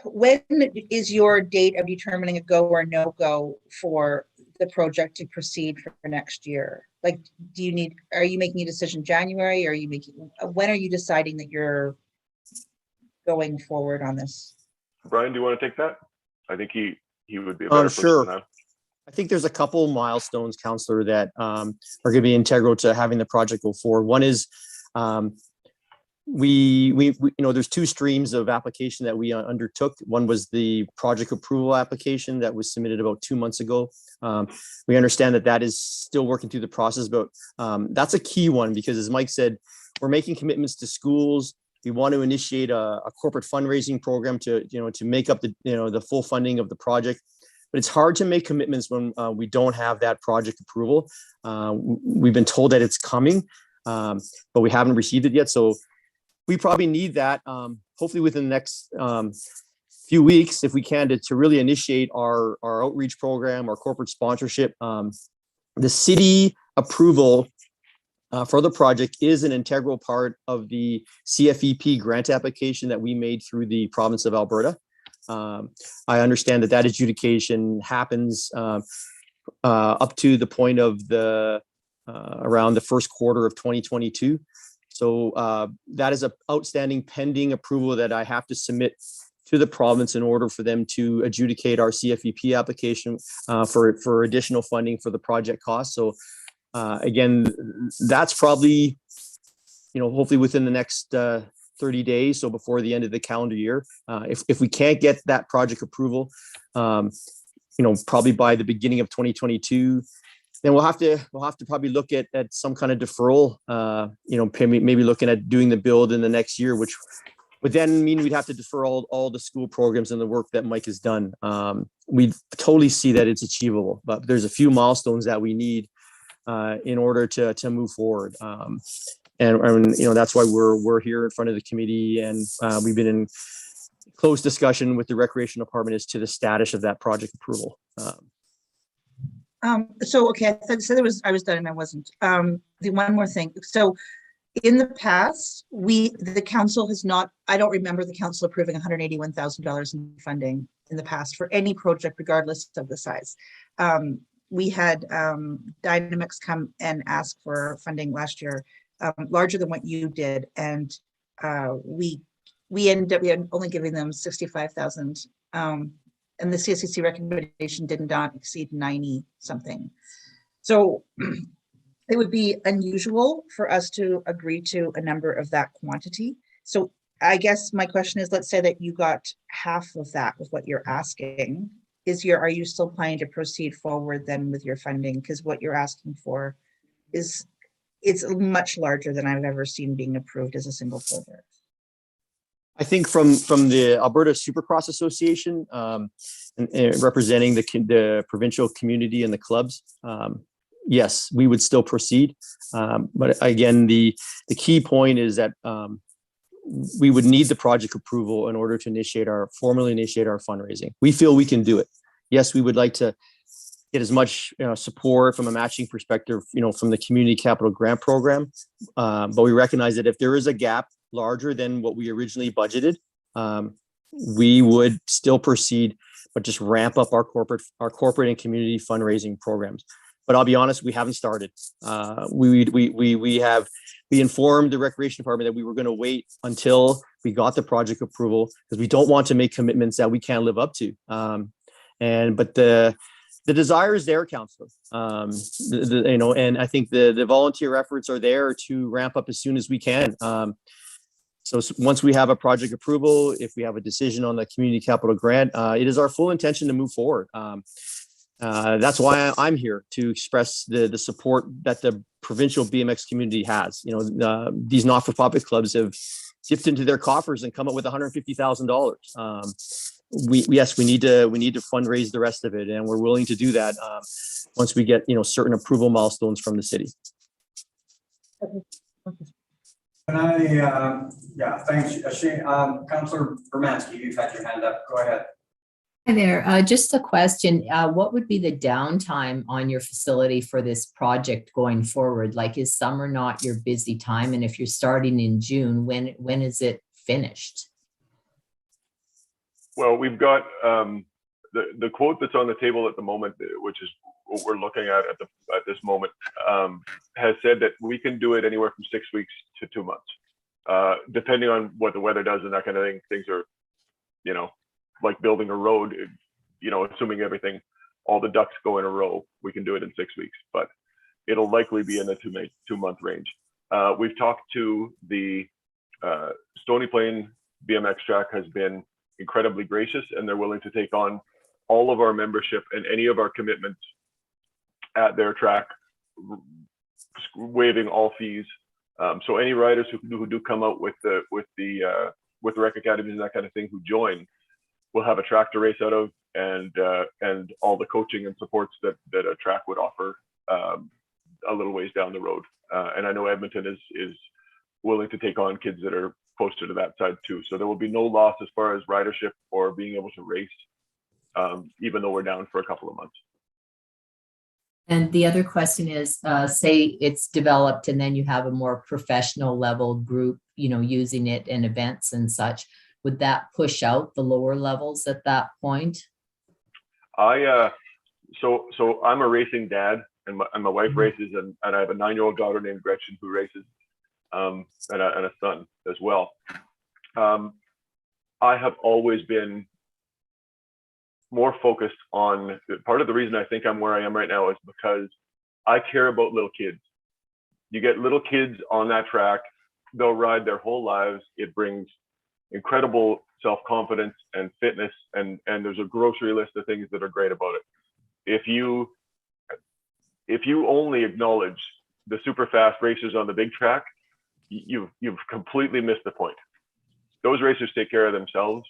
When is your date of determining a go or no go for the project to proceed for next year? Like, are you making a decision January? When are you deciding that you're going forward on this? Brian, do you want to take that? I think he would be a better person Sure. than I. I think there's a couple milestones, Councillor, that are going to be integral to having the project go forward. One is we there's two streams of application that we undertook. One was the project approval application that was submitted about 2 months ago. We understand that is still working through the process, but that's a key one because, as Mike said, we're making commitments to schools. We want to initiate a corporate fundraising program to make up the full funding of the project. But it's hard to make commitments when we don't have that project approval. We've been told that it's coming, but we haven't received it yet. So we probably need that, hopefully within the next few weeks, if we can, to really initiate our outreach program, our corporate sponsorship. The city approval for the project is an integral part of the CFEP grant application that we made through the province of Alberta. I understand that adjudication happens up to the point of around the first quarter of 2022. So that is an outstanding pending approval that I have to submit to the province in order for them to adjudicate our CFEP application for additional funding for the project cost. So again, that's probably, hopefully within the next 30 days, so before the end of the calendar year. If we can't get that project approval, probably by the beginning of 2022, then we'll have to probably look at some kind of deferral. Maybe looking at doing the build in the next year, which would then mean we'd have to defer all the school programs and the work that Mike has done. We totally see that it's achievable, but there's a few milestones that we need in order to move forward. And that's why we're here in front of the committee, and we've been in close discussion with the recreation department as to the status of that project approval. So okay, so I was done and I wasn't. The one more thing. So in the past, the council has not. I don't remember the council approving $181,000 in funding in the past for any project, regardless of the size. We had Dynamics come and ask for funding last year. Larger than what you did, and we ended up only giving them 65,000, and the CSCC recommendation did not exceed 90 something. So it would be unusual for us to agree to a number of that quantity. So I guess my question is, let's say that you got half of that with what you're asking. Are you still planning to proceed forward then with your funding? Because what you're asking for it's much larger than I've ever seen being approved as a single project. I think from the Alberta Supercross Association, and representing the provincial community and the clubs, yes, we would still proceed. But again, the key point is that we would need the project approval in order to formally initiate our fundraising. We feel we can do it. Yes, we would like to get as much support from a matching perspective, from the community capital grant program. But we recognize that if there is a gap larger than what we originally budgeted, we would still proceed, but just ramp up our corporate and community fundraising programs. But I'll be honest, we haven't started. We informed the recreation department that we were going to wait until we got the project approval because we don't want to make commitments that we can't live up to. But the desire is there, Councillor. And I think the volunteer efforts are there to ramp up as soon as we can. So once we have a project approval, if we have a decision on the community capital grant, it is our full intention to move forward. That's why I'm here, to express the support that the provincial BMX community has. These not-for-profit clubs have dipped into their coffers and come up with $150,000. Yes, we need to fundraise the rest of it, and we're willing to do that once we get certain approval milestones from the city. Can I, thanks, Shane. Councillor Bermansky, you've had your hand up. Go ahead. Hi there. Just a question. What would be the downtime on your facility for this project going forward? Like, is summer not your busy time? And if you're starting in June, when is it finished? Well, we've got the quote that's on the table at the moment, which is what we're looking at this moment, has said that we can do it anywhere from 6 weeks to 2 months, depending on what the weather does and that kind of thing. Things are, like building a road, assuming all the ducks go in a row, we can do it in 6 weeks, but it'll likely be in the 2 month range. We've talked to the Stony Plain BMX track has been incredibly gracious, and they're willing to take on all of our membership and any of our commitments at their track, waiving all fees. So any riders who do come out with the rec academies and that kind of thing who join, we'll have a track to race out of, and all the coaching and supports that a track would offer a little ways down the road. And I know Edmonton is willing to take on kids that are closer to that side too. So there will be no loss as far as ridership or being able to race, even though we're down for a couple of months. And the other question is, say it's developed and then you have a more professional level group, using it in events and such. Would that push out the lower levels at that point? So I'm a racing dad, and my wife races, and I have a 9-year-old daughter named Gretchen who races, and a son as well. I have always been more focused on, part of the reason I think I'm where I am right now is because I care about little kids. You get little kids on that track, they'll ride their whole lives. It brings incredible self-confidence and fitness, and there's a grocery list of things that are great about it. If you only acknowledge the super fast racers on the big track, you've completely missed the point. Those racers take care of themselves.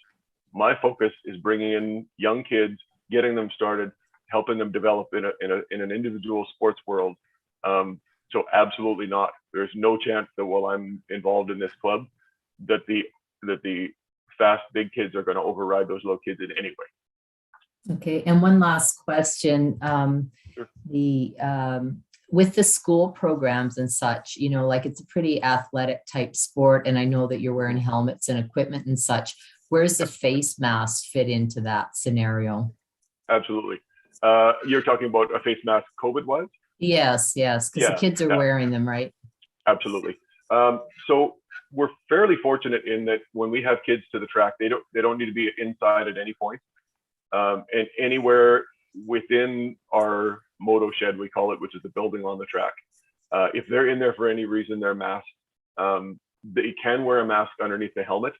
My focus is bringing in young kids, getting them started, helping them develop in an individual sports world. So absolutely not. There's no chance that while I'm involved in this club, that the fast big kids are going to override those low kids in any way. Okay, and one last question. Sure. With the school programs and such, like it's a pretty athletic type sport, and I know that you're wearing helmets and equipment and such. Where's the face mask fit into that scenario? Absolutely. You're talking about a face mask COVID-wise? Yes, because the kids are wearing them, right? Absolutely. So we're fairly fortunate in that when we have kids to the track, they don't need to be inside at any point. And anywhere within our moto shed, we call it, which is the building on the track. If they're in there for any reason, they're masked. They can wear a mask underneath the helmet,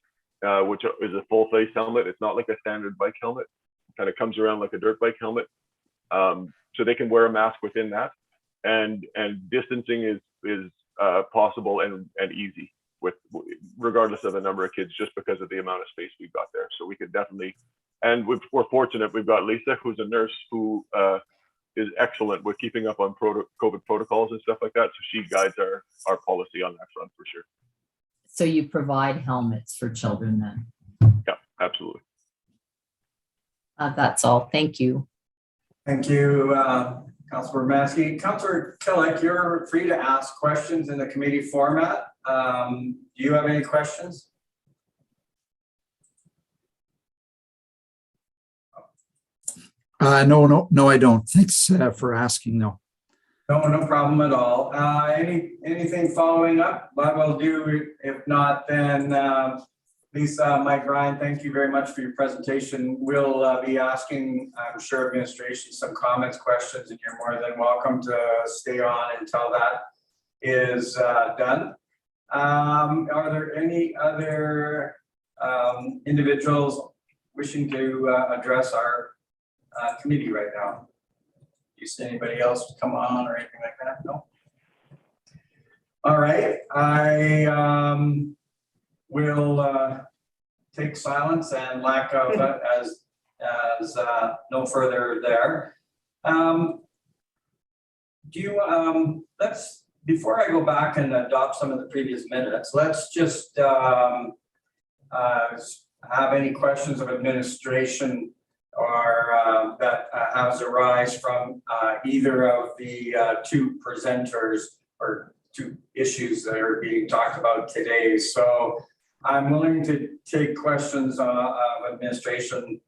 which is a full face helmet. It's not like a standard bike helmet. It kind of comes around like a dirt bike helmet. So they can wear a mask within that, and distancing is possible and easy regardless of the number of kids, just because of the amount of space we've got there. So we could definitely And we're fortunate, we've got Lisa, who's a nurse who is excellent with keeping up on COVID protocols and stuff like that. So she guides our policy on that front for sure. So you provide helmets for children then? Yeah, absolutely. That's all. Thank you. Thank you, Councilor Maskey. Councilor Killick, you're free to ask questions in the committee format. Do you have any questions? No, I don't. Thanks for asking. No. No problem at all. Anything following up? What we'll do, if not, then Lisa, Mike, Ryan, thank you very much for your presentation. We'll be asking, I'm sure, administration some comments, questions, and you're more than welcome to stay on until that is done. Are there any other individuals wishing to address our committee right now? Do you see anybody else come on or anything like that? No. All right, I will take silence and lack of it as no further there. Let's, before I go back and adopt some of the previous minutes, let's just have any questions of administration or that has arise from either of the two presenters or two issues that are being talked about today. So I'm willing to take questions of administration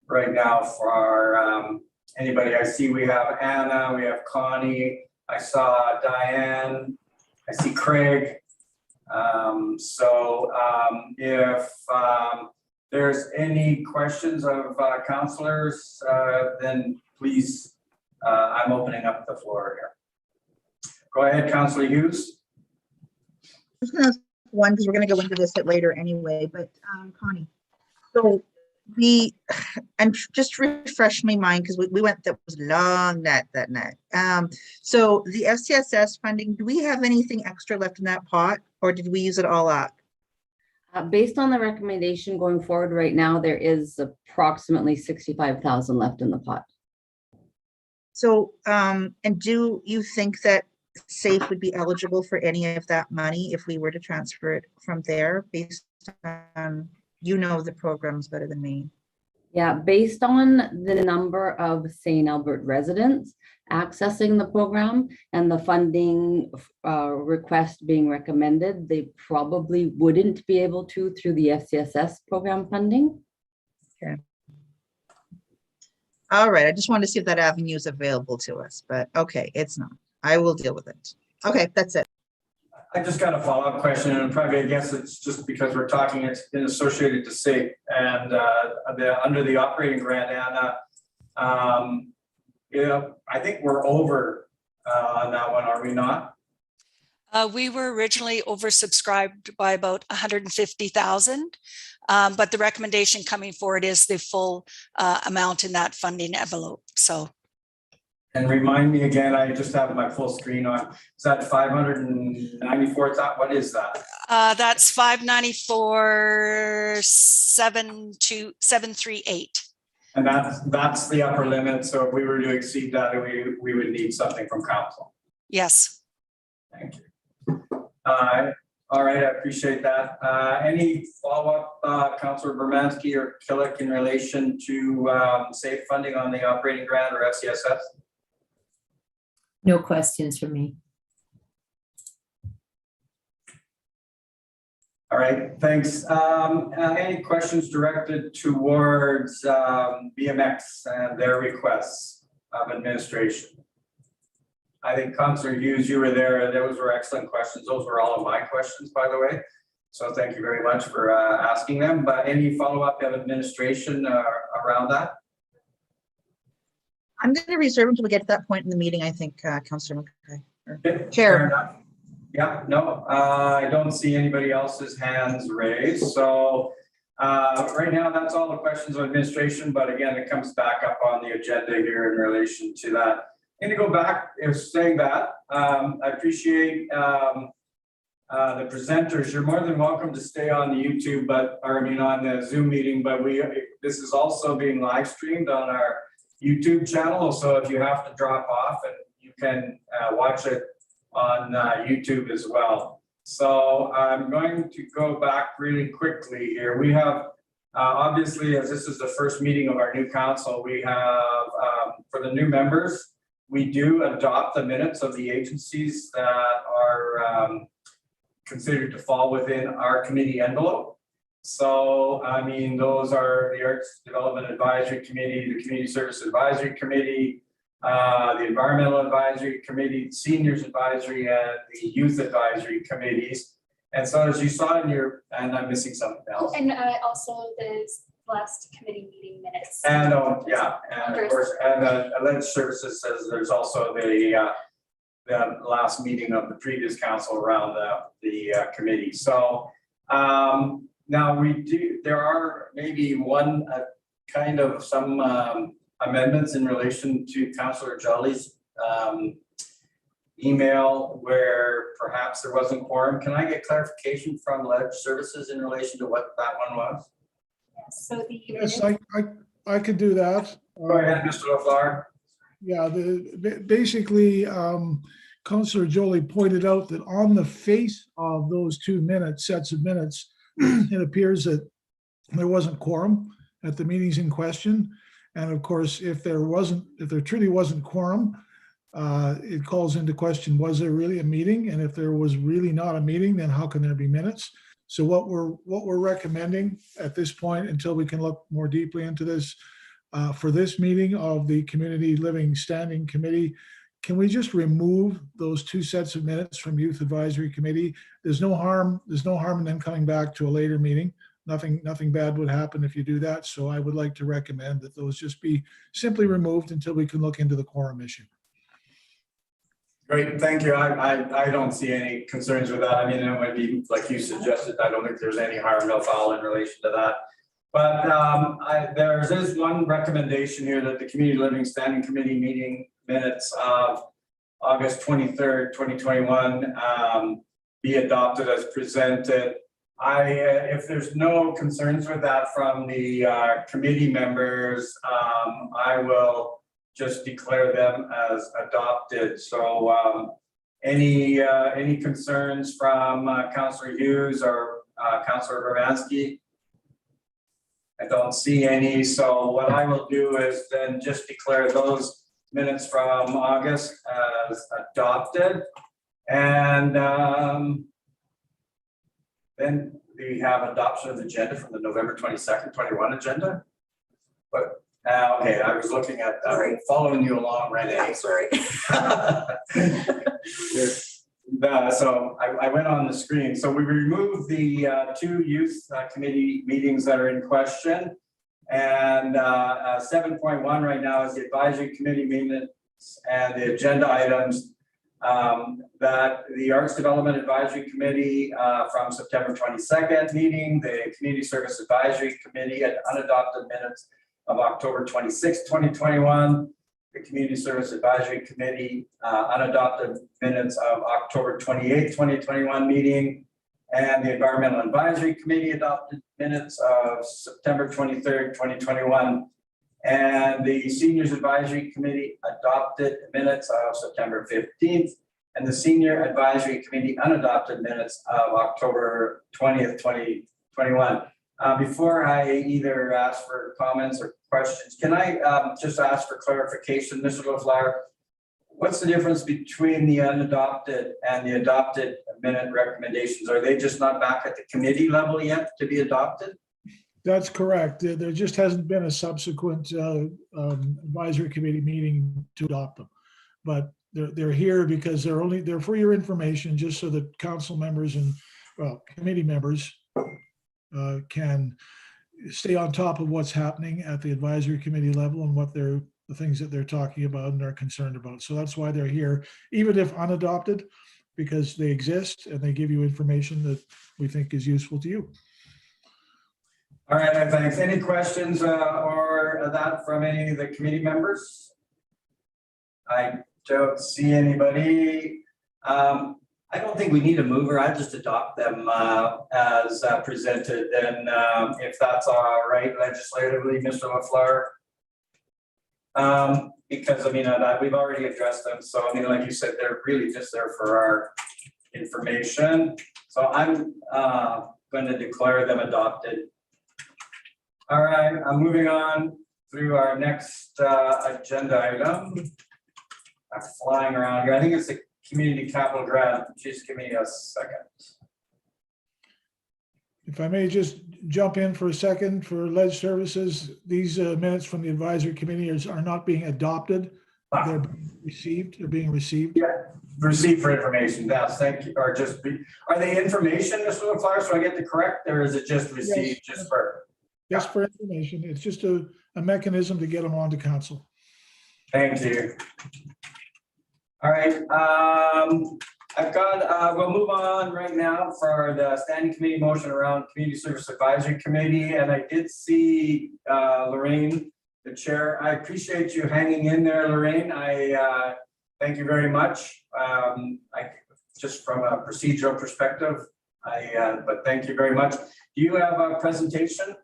right now for anybody. I see we have Anna, we have Connie, I saw Diane, I see Craig. If there's any questions of councillors, then please, I'm opening up the floor here. Go ahead, Councillor Hughes. I'm just gonna ask one, because we're gonna go into this later anyway, but Connie, so and just refresh my mind, because we went, that was long that night. So the FCSS funding, do we have anything extra left in that pot, or did we use it all up? Based on the recommendation going forward right now, there is approximately 65,000 left in the pot. So, and do you think that SAFE would be eligible for any of that money if we were to transfer it from there, based on, you know, the programs better than me? Yeah, based on the number of St. Albert residents accessing the program and the funding request being recommended, they probably wouldn't be able to through the FCSS program funding. Okay. All right, I just wanted to see if that avenue is available to us, but okay, it's not. I will deal with it. Okay, that's it. I just got a follow-up question, and probably, I guess it's just because we're talking, it's been associated to SAFE and under the operating grant, Anna, I think we're over on that one, are we not? We were originally oversubscribed by about 150,000, but the recommendation coming forward is the full amount in that funding envelope. So. And remind me again, I just have my full screen on. Is that 594? What is that? That's 594,738. And that's the upper limit. So if we were to exceed that, we would need something from council. Yes. Thank you. All right, I appreciate that. Any follow-up, Councillor Bermansky or Killick, in relation to SAFE funding on the operating grant or FCSS? No questions for me. All right, thanks. Any questions directed towards BMX and their requests of administration? I think Councillor Hughes, you were there. Those were excellent questions. Those were all of my questions, by the way. So thank you very much for asking them. But any follow-up of administration around that? I'm going to reserve until we get to that point in the meeting, I think, Councillor McCray. Okay, Chair. Yeah, no, I don't see anybody else's hands raised. So right now, that's all the questions of administration. But again, it comes back up on the agenda here in relation to that. I'm going to go back saying that. I appreciate the presenters. You're more than welcome to stay on the YouTube, on the Zoom meeting, but this is also being live streamed on our YouTube channel. So if you have to drop off, and you can watch it on YouTube as well. So I'm going to go back really quickly here. We have, obviously, as this is the first meeting of our new council, we have, for the new members, we do adopt the minutes of the agencies that are considered to fall within our committee envelope. So, I mean, those are the Arts Development Advisory Committee, the Community Service Advisory Committee, the Environmental Advisory Committee, Seniors Advisory, and the Youth Advisory Committees. And so as you saw in your, and I'm missing something else. And also the last committee meeting minutes. And yeah, and of course, and Alleged Services says there's also the last meeting of the previous council around the committee. So now there are maybe one kind of some amendments in relation to Councillor Jolly's email where perhaps there wasn't quorum. Can I get clarification from Alleged Services in relation to what that one was? Yes, so the. Yes, I could do that. Go ahead, Mr. LaFleur. Yeah, basically, Councillor Jolie pointed out that on the face of those two sets of minutes, it appears that there wasn't quorum at the meetings in question. And of course, if there truly wasn't quorum, it calls into question, was there really a meeting? And if there was really not a meeting, then how can there be minutes? So what we're recommending at this point, until we can look more deeply into this, for this meeting of the Community Living Standing Committee, can we just remove those two sets of minutes from Youth Advisory Committee? There's no harm in them coming back to a later meeting. Nothing bad would happen if you do that. So I would like to recommend that those just be simply removed until we can look into the quorum issue. Great, thank you. I don't see any concerns with that. I mean, it would be like you suggested. I don't think there's any harm, no foul in relation to that. But there is one recommendation here that the Community Living Standing Committee meeting minutes of August 23rd, 2021 be adopted as presented. If there's no concerns with that from the committee members, I will just declare them as adopted. So any concerns from Councillor Hughes or Councillor Urbanski? I don't see any. So what I will do is then just declare those minutes from August as adopted. And then we have adoption of the agenda from the November 22nd, 21 agenda. But okay, I was looking at following you along, Renee. Sorry. So I went on the screen. So we removed the two youth committee meetings that are in question. And 7.1 right now is the advisory committee minutes and the agenda items that the Arts Development Advisory Committee from September 22nd meeting, the Community Service Advisory Committee had unadopted minutes of October 26, 2021, the Community Service Advisory Committee unadopted minutes of October 28, 2021 meeting, and the Environmental Advisory Committee adopted minutes of September 23rd, 2021. And the Seniors Advisory Committee adopted minutes of September 15th, and the Senior Advisory Committee unadopted minutes of October 20th, 2021. Before I either ask for comments or questions, can I just ask for clarification, Mr. LaFleur? What's the difference between the unadopted and the adopted minute recommendations? Are they just not back at the committee level yet to be adopted? That's correct. There just hasn't been a subsequent advisory committee meeting to adopt them. But they're here because they're for your information, just so that council members and committee members can stay on top of what's happening at the advisory committee level and what the things that they're talking about and are concerned about. So that's why they're here, even if unadopted, because they exist and they give you information that we think is useful to you. All right, thanks. Any questions or that from any of the committee members? I don't see anybody. I don't think we need a mover. I just adopt them as presented. And if that's all right legislatively, Mr. LaFleur. Because I mean, we've already addressed them. So I mean, like you said, they're really just there for our information. So I'm going to declare them adopted. All right, I'm moving on through our next agenda item. I'm flying around here. I think it's the community capital grant. Just give me a second. If I may just jump in for a second for Ledge Services, these minutes from the advisory committee are not being adopted. They're being received. They're being received. Yeah, received for information. Yes, thank you. Or just are they information, Mr. LaFleur? So I get the correct, or is it just received just for? Just for information. It's just a mechanism to get them onto council. Thank you. All right. I've got, we'll move on right now for the standing committee motion around Community Service Advisory Committee. And I did see Lorraine, the chair. I appreciate you hanging in there, Lorraine. I thank you very much. Just from a procedural perspective, but thank you very much. Do you have a presentation?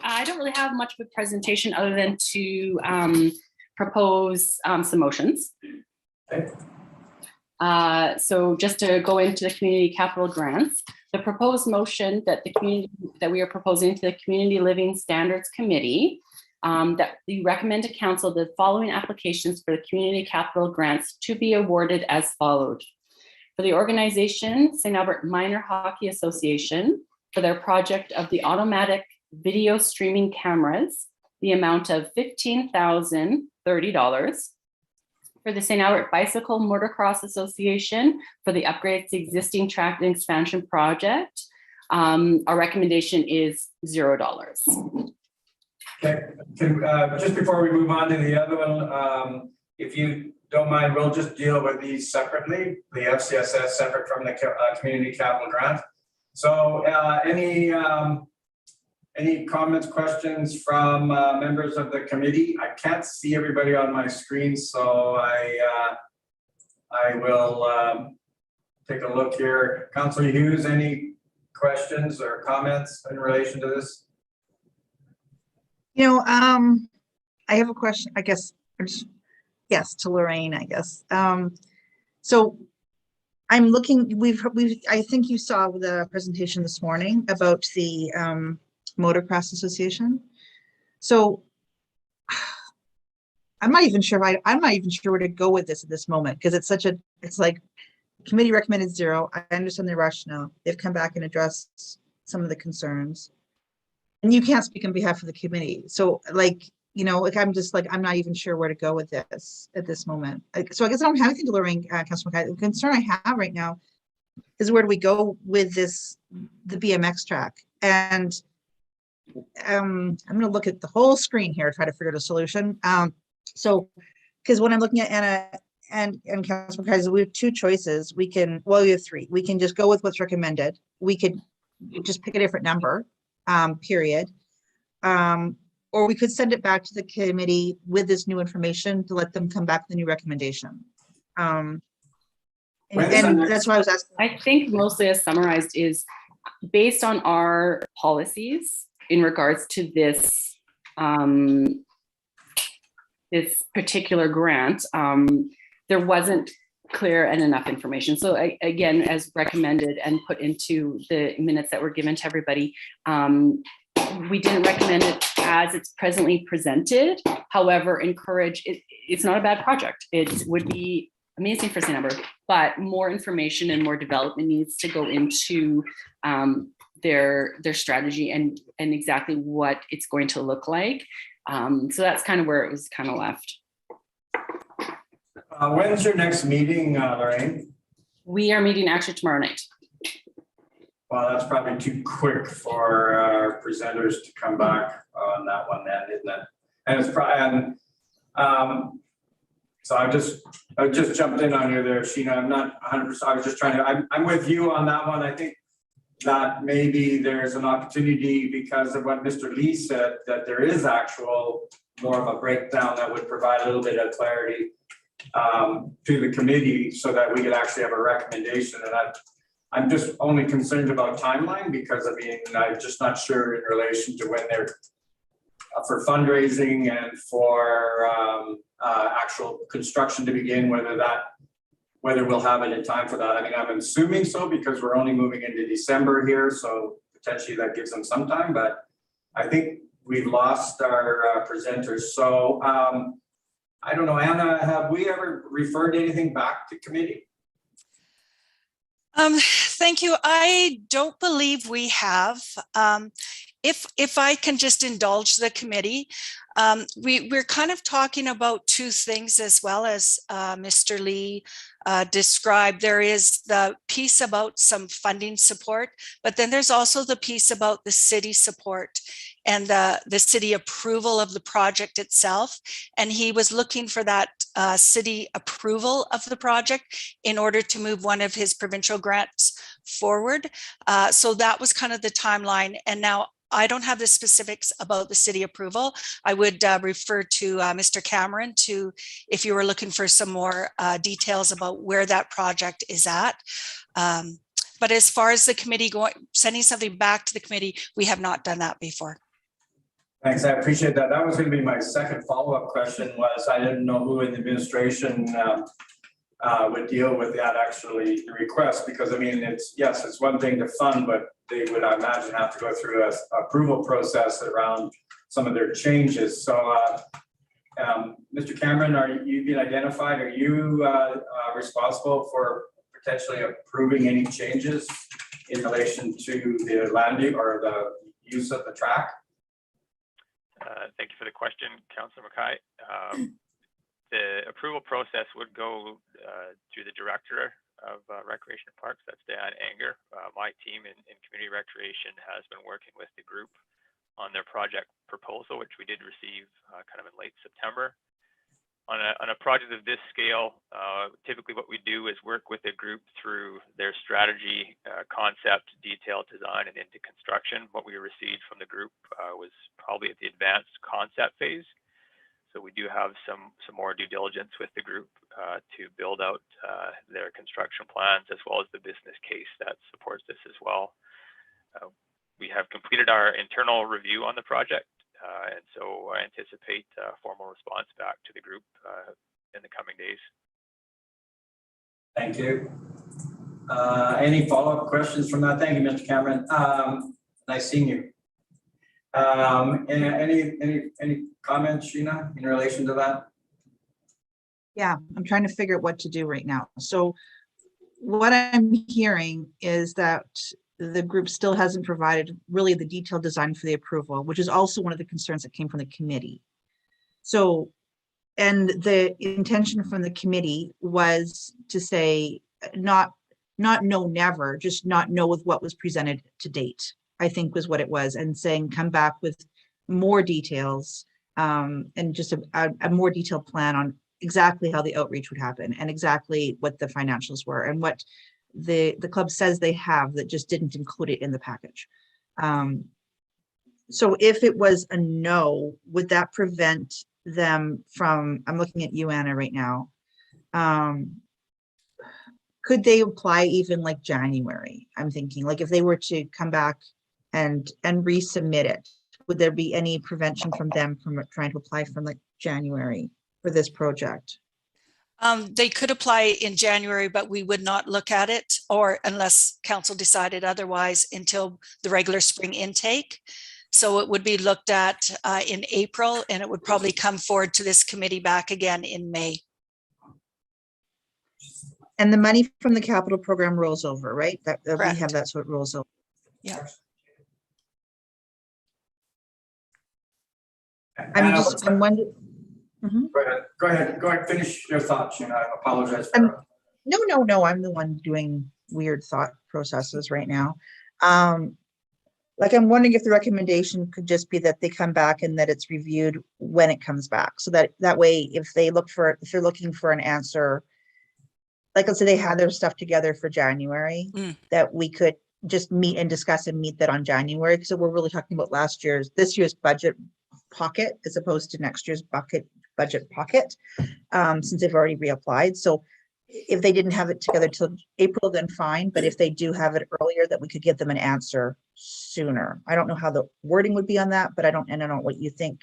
I don't really have much of a presentation other than to propose some motions. Okay. So just to go into the community capital grants, the proposed motion that we are proposing to the Community Living Standards Committee, that we recommend to council the following applications for the community capital grants to be awarded as followed. For the organization, St. Albert Minor Hockey Association, for their project of the automatic video streaming cameras, the amount of $15,030. For the St. Albert Bicycle Motocross Association, for the upgrades to existing track and expansion project, our recommendation is $0. Okay, just before we move on to the other one, if you don't mind, we'll just deal with these separately, the FCSS separate from the community capital grant. So any comments, questions from members of the committee? I can't see everybody on my screen, so I will take a look here. Councillor Hughes, any questions or comments in relation to this? You know, I have a question, I guess, yes, to Lorraine, I guess. So I'm looking, I think you saw the presentation this morning about the Motocross Association. So I'm not even sure where to go with this at this moment, because it's like committee recommended 0. I understand the rationale. They've come back and addressed some of the concerns. And you can't speak on behalf of the committee. So like, you know, like I'm not even sure where to go with this at this moment. So I guess I don't have anything to Lorraine, Councilor McKay. The concern I have right now is where do we go with this, the BMX track? And I'm going to look at the whole screen here, try to figure out a solution. So, because when I'm looking at Anna and Councilor McKay, we have 2 choices. We have 3. We can just go with what's recommended. We could just pick a different number, period. Or we could send it back to the committee with this new information to let them come back with a new recommendation. And that's why I was asking. I think mostly as summarized is based on our policies in regards to this this particular grant, there wasn't clear and enough information. So again, as recommended and put into the minutes that were given to everybody, we didn't recommend it as it's presently presented. However, encourage it. It's not a bad project. It would be amazing for St. Albert, but more information and more development needs to go into their strategy and exactly what it's going to look like. So that's kind of where it was kind of left. When's your next meeting, Lorraine? We are meeting actually tomorrow night. Well, that's probably too quick for our presenters to come back on that one then, isn't it? And it's probably, so I just jumped in on you there, Sheena. I'm not 100%. I was just trying to, I'm with you on that one. I think that maybe there's an opportunity because of what Mr. Lee said, that there is actual more of a breakdown that would provide a little bit of clarity. to the committee so that we could actually have a recommendation. And I'm just only concerned about timeline because I mean, I'm just not sure in relation to when they're for fundraising and for actual construction to begin, whether we'll have it in time for that. I mean, I'm assuming so because we're only moving into December here, so potentially that gives them some time, but I think we've lost our presenters. So I don't know, Anna, have we ever referred anything back to committee? Thank you. I don't believe we have. If I can just indulge the committee, we're kind of talking about two things as well as Mr. Lee described. There is the piece about some funding support, but then there's also the piece about the city support and the city approval of the project itself. And he was looking for that city approval of the project in order to move one of his provincial grants forward. So that was kind of the timeline. And now I don't have the specifics about the city approval. I would refer to Mr. Cameron if you were looking for some more details about where that project is at. But as far as the committee sending something back to the committee, we have not done that before. Thanks, I appreciate that. That was going to be my second follow-up question was I didn't know who in the administration would deal with that actually the request, because I mean, it's one thing to fund, but they would, I imagine, have to go through a approval process around some of their changes. So Mr. Cameron, you've been identified? Are you responsible for potentially approving any changes in relation to the land or the use of the track? Thank you for the question, Councillor Mackay. The approval process would go to the Director of Recreation and Parks, that's Dan Anger. My team in Community Recreation has been working with the group on their project proposal, which we did receive kind of in late September. On a project of this scale, typically what we do is work with a group through their strategy, concept, detailed design, and into construction. What we received from the group was probably at the advanced concept phase. So we do have some more due diligence with the group to build out their construction plans as well as the business case that supports this as well. We have completed our internal review on the project, and so I anticipate a formal response back to the group in the coming days. Thank you. Any follow-up questions from that? Thank you, Mr. Cameron. Nice seeing you. Any comments, Sheena, in relation to that? Yeah, I'm trying to figure out what to do right now. So what I'm hearing is that the group still hasn't provided really the detailed design for the approval, which is also one of the concerns that came from the committee. So, and the intention from the committee was to say, not no, never, just not know with what was presented to date, I think was what it was, and saying, come back with more details and just a more detailed plan on exactly how the outreach would happen and exactly what the financials were and what the club says they have that just didn't include it in the package. So if it was a no, would that prevent them from, I'm looking at you, Anna, right now. Could they apply even like January? I'm thinking like if they were to come back and resubmit it, would there be any prevention from them from trying to apply from like January for this project? They could apply in January, but we would not look at it, or unless council decided otherwise, until the regular spring intake. So it would be looked at in April, and it would probably come forward to this committee back again in May. And the money from the capital program rolls over, right? That we Correct. have, that's what rolls over. Yeah. I'm wondering. Go ahead, finish your thoughts, and I apologize for. No, I'm the one doing weird thought processes right now. Like I'm wondering if the recommendation could just be that they come back and that it's reviewed when it comes back. So that way, if they're looking for an answer, like let's say they had their stuff together for January, that we could just meet and discuss and meet that on January. So we're really talking about this year's budget pocket as opposed to next year's budget budget pocket, since they've already reapplied. So if they didn't have it together till April, then fine. But if they do have it earlier, that we could give them an answer sooner. I don't know how the wording would be on that, but I don't know what you think,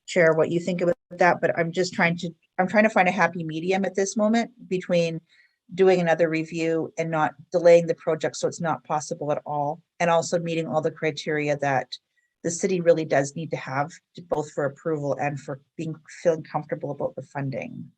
Chair, what you think about that. But I'm trying to find a happy medium at this moment between doing another review and not delaying the project so it's not possible at all, and also meeting all the criteria that the city really does need to have, both for approval and for feeling comfortable about the funding.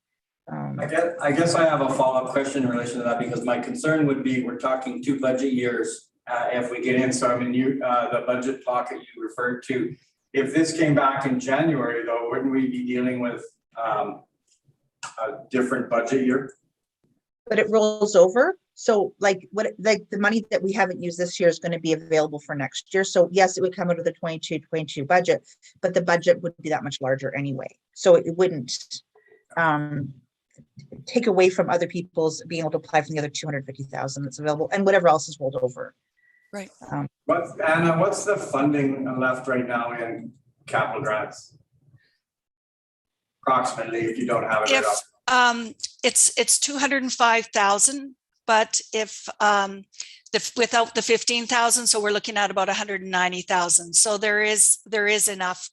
I guess I have a follow-up question in relation to that, because my concern would be, we're talking 2 budget years if we get in. So I mean, the budget pocket you referred to, if this came back in January though, wouldn't we be dealing with a different budget year? But it rolls over. So like the money that we haven't used this year is going to be available for next year. So yes, it would come out of the 22 budget, but the budget would be that much larger anyway. So it wouldn't take away from other people's being able to apply for the other 250,000 that's available and whatever else is rolled over. Right. Anna, what's the funding left right now in capital grants? Approximately, if you don't have it right off. It's 205,000, but if without the 15,000, so we're looking at about 190,000. So there is enough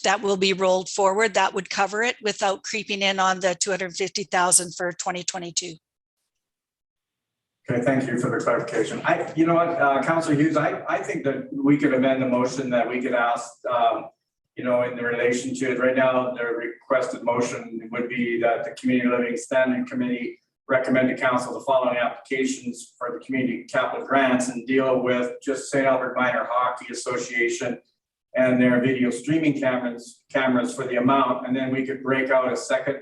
that will be rolled forward that would cover it without creeping in on the 250,000 for 2022. Okay, thank you for the clarification. You know what, Councillor Hughes, I think that we could amend the motion, that we could ask, you know, in relation to it right now, the requested motion would be that the Community Living Standing Committee recommend to council the following applications for the community capital grants, and deal with just St. Albert Minor Hockey Association and their video streaming cameras for the amount. And then we could break out a second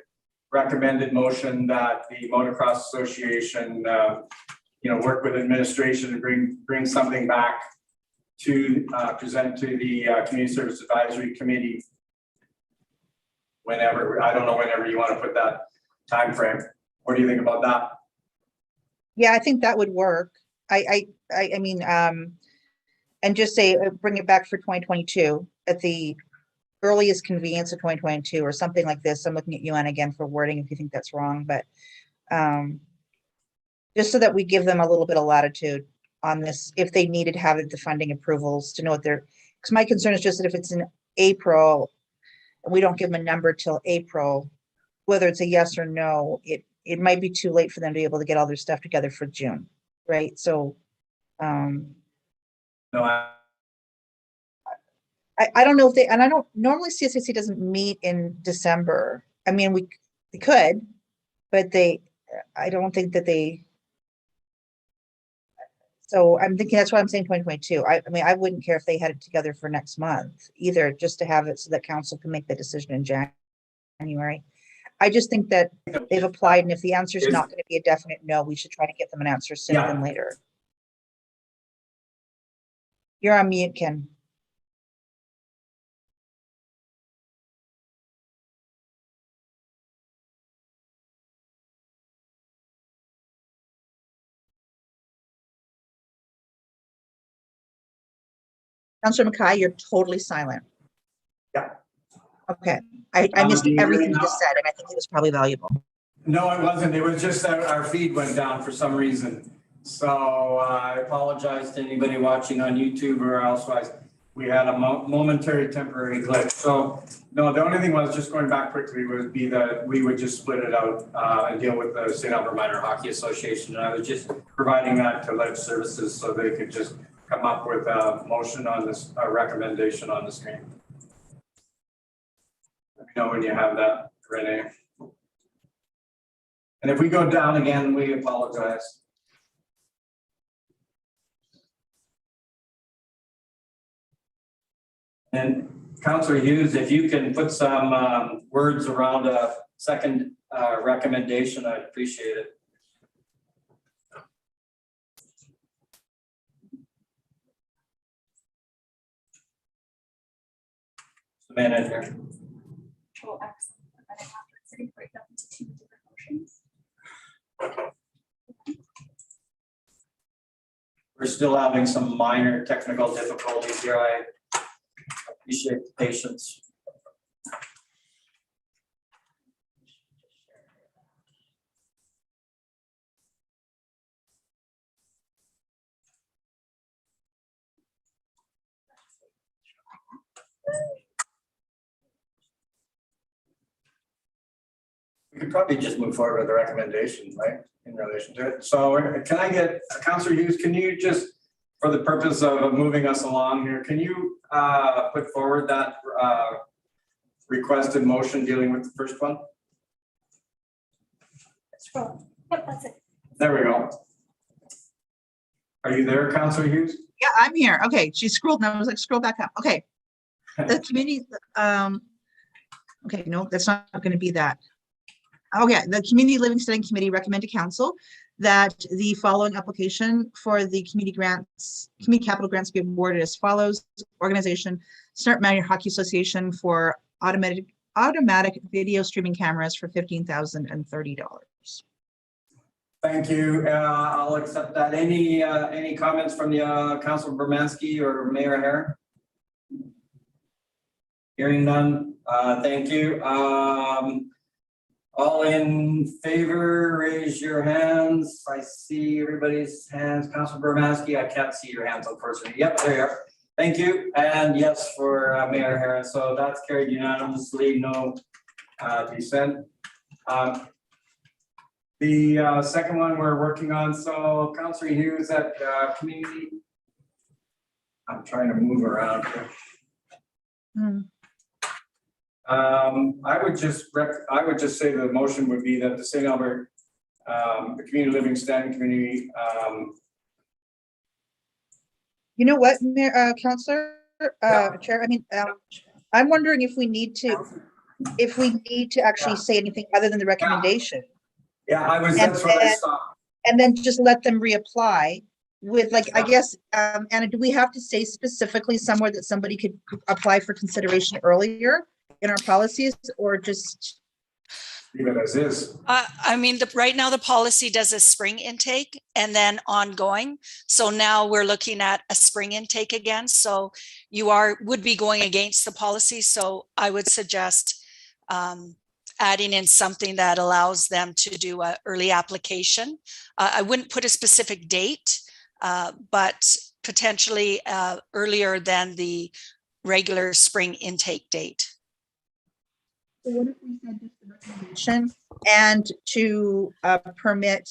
recommended motion that the Motocross Association, you know, work with administration and bring something back to present to the Community Service Advisory Committee whenever. I don't know, whenever you want to put that time frame. What do you think about that? Yeah, I think that would work. I mean, and just say bring it back for 2022 at the earliest convenience of 2022 or something like this. I'm looking at you, Anna, again for wording if you think that's wrong, but just so that we give them a little bit of latitude on this, if they needed to have the funding approvals to know what they're, because my concern is just that if it's in April and we don't give them a number till April, whether it's a yes or no, it might be too late for them to be able to get all their stuff together for June, right? So No, I don't know if they, and I don't normally, CSAC doesn't meet in December. I mean, we could, but I don't think that they. So I'm thinking that's why I'm saying 2022. I mean, I wouldn't care if they had it together for next month either, just to have it so that council can make the decision in January. I just think that they've applied, and if the answer is not going to be a definite no, we should try to get them an answer sooner than later. You're on mute, Ken. Councillor Mackay, you're totally silent. Yeah. Okay. I missed everything you just said, and I think it was probably valuable. No, it wasn't. It was just that our feed went down for some reason. So I apologize to anybody watching on YouTube or elsewise. We had a momentary temporary glitch. So no, the only thing was just going back quickly would be that we would just split it out and deal with the St. Albert Minor Hockey Association. And I was just providing that to Ledge Services so they could just come up with a motion on this, a recommendation on the screen. Let me know when you have that, Renee. And if we go down again, we apologize. And Councillor Hughes, if you can put some words around a second recommendation, I'd appreciate it. Manager. Control X, and then after it's break up into 2 different motions. We're still having some minor technical difficulties here. I appreciate the patience. could probably just move forward with the recommendation, right, in relation to it. So can I get, Councillor Hughes, can you just, for the purpose of moving us along here, can you put forward that requested motion dealing with the first one? Scroll. Yep, that's it. There we go. Are you there, Councillor Hughes? Yeah, I'm here. Okay, she scrolled and I was like, scroll back up. Okay. The community, okay, no, that's not going to be that. Okay, the Community Living Study Committee recommend to council that the following application for the community grants, community capital grants be awarded as follows. Organization, Start Manor Hockey Association for automatic video streaming cameras for $15,030. Thank you. I'll accept that. Any comments from the Councilor Bermansky or Mayor Herron? Hearing none. Thank you. All in favor, raise your hands. I see everybody's hands. Councilor Bermansky, I can't see your hands unfortunately. Yep, there you are. Thank you. And yes, for Mayor Herron. So that's carried unanimously, no dissent. The second one we're working on, so Councillor Hughes at community. I'm trying to move around here. I would just say the motion would be that the St. Albert, the Community Living Standing Committee. You know what, Mayor, Councillor, Chair, I mean, I'm wondering if we need to actually say anything other than the recommendation. Yeah, that's what I saw. And then just let them reapply with, like, I guess, Anna, do we have to say specifically somewhere that somebody could apply for consideration earlier in our policies, or just? Leave it as is. I mean, right now the policy does a spring intake and then ongoing. So now we're looking at a spring intake again. So you would be going against the policy. So I would suggest adding in something that allows them to do an early application. I wouldn't put a specific date, but potentially earlier than the regular spring intake date. So what if we said just the recommendation and to permit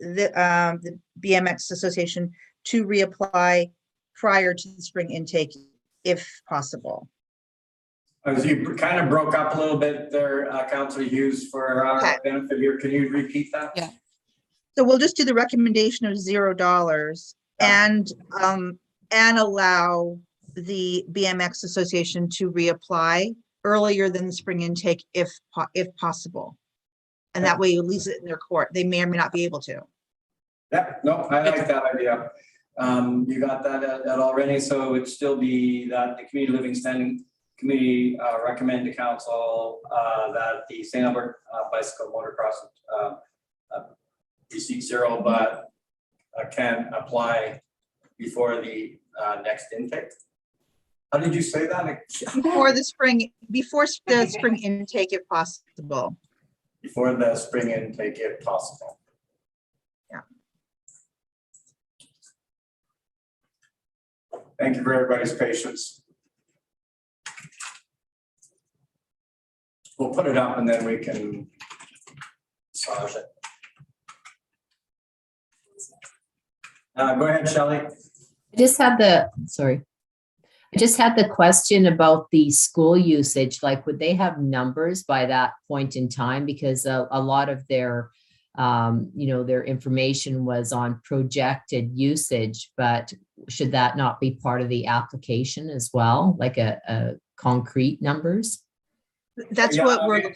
the BMX Association to reapply prior to the spring intake, if possible? As you kind of broke up a little bit there, Councillor Hughes, for our benefit here, can you repeat that? Yeah. So we'll just do the recommendation of $0 and allow the BMX Association to reapply earlier than the spring intake if possible. And that way you leave it in their court. They may or may not be able to. Yeah, no, I like that idea. You got that already. So it would still be that the Community Living Standing Committee recommend to council that the St. Albert bicycle motocross receive $0, but can apply before the next intake. How did you say that? Before the spring intake, if possible. Before the spring intake, if possible. Yeah. Thank you for everybody's patience. We'll put it up and then we can massage it. Go ahead, Shelley. I just had the question about the school usage. Like, would they have numbers by that point in time? Because a lot of their, their information was on projected usage, but should that not be part of the application as well? Like a concrete numbers? That's what we're looking.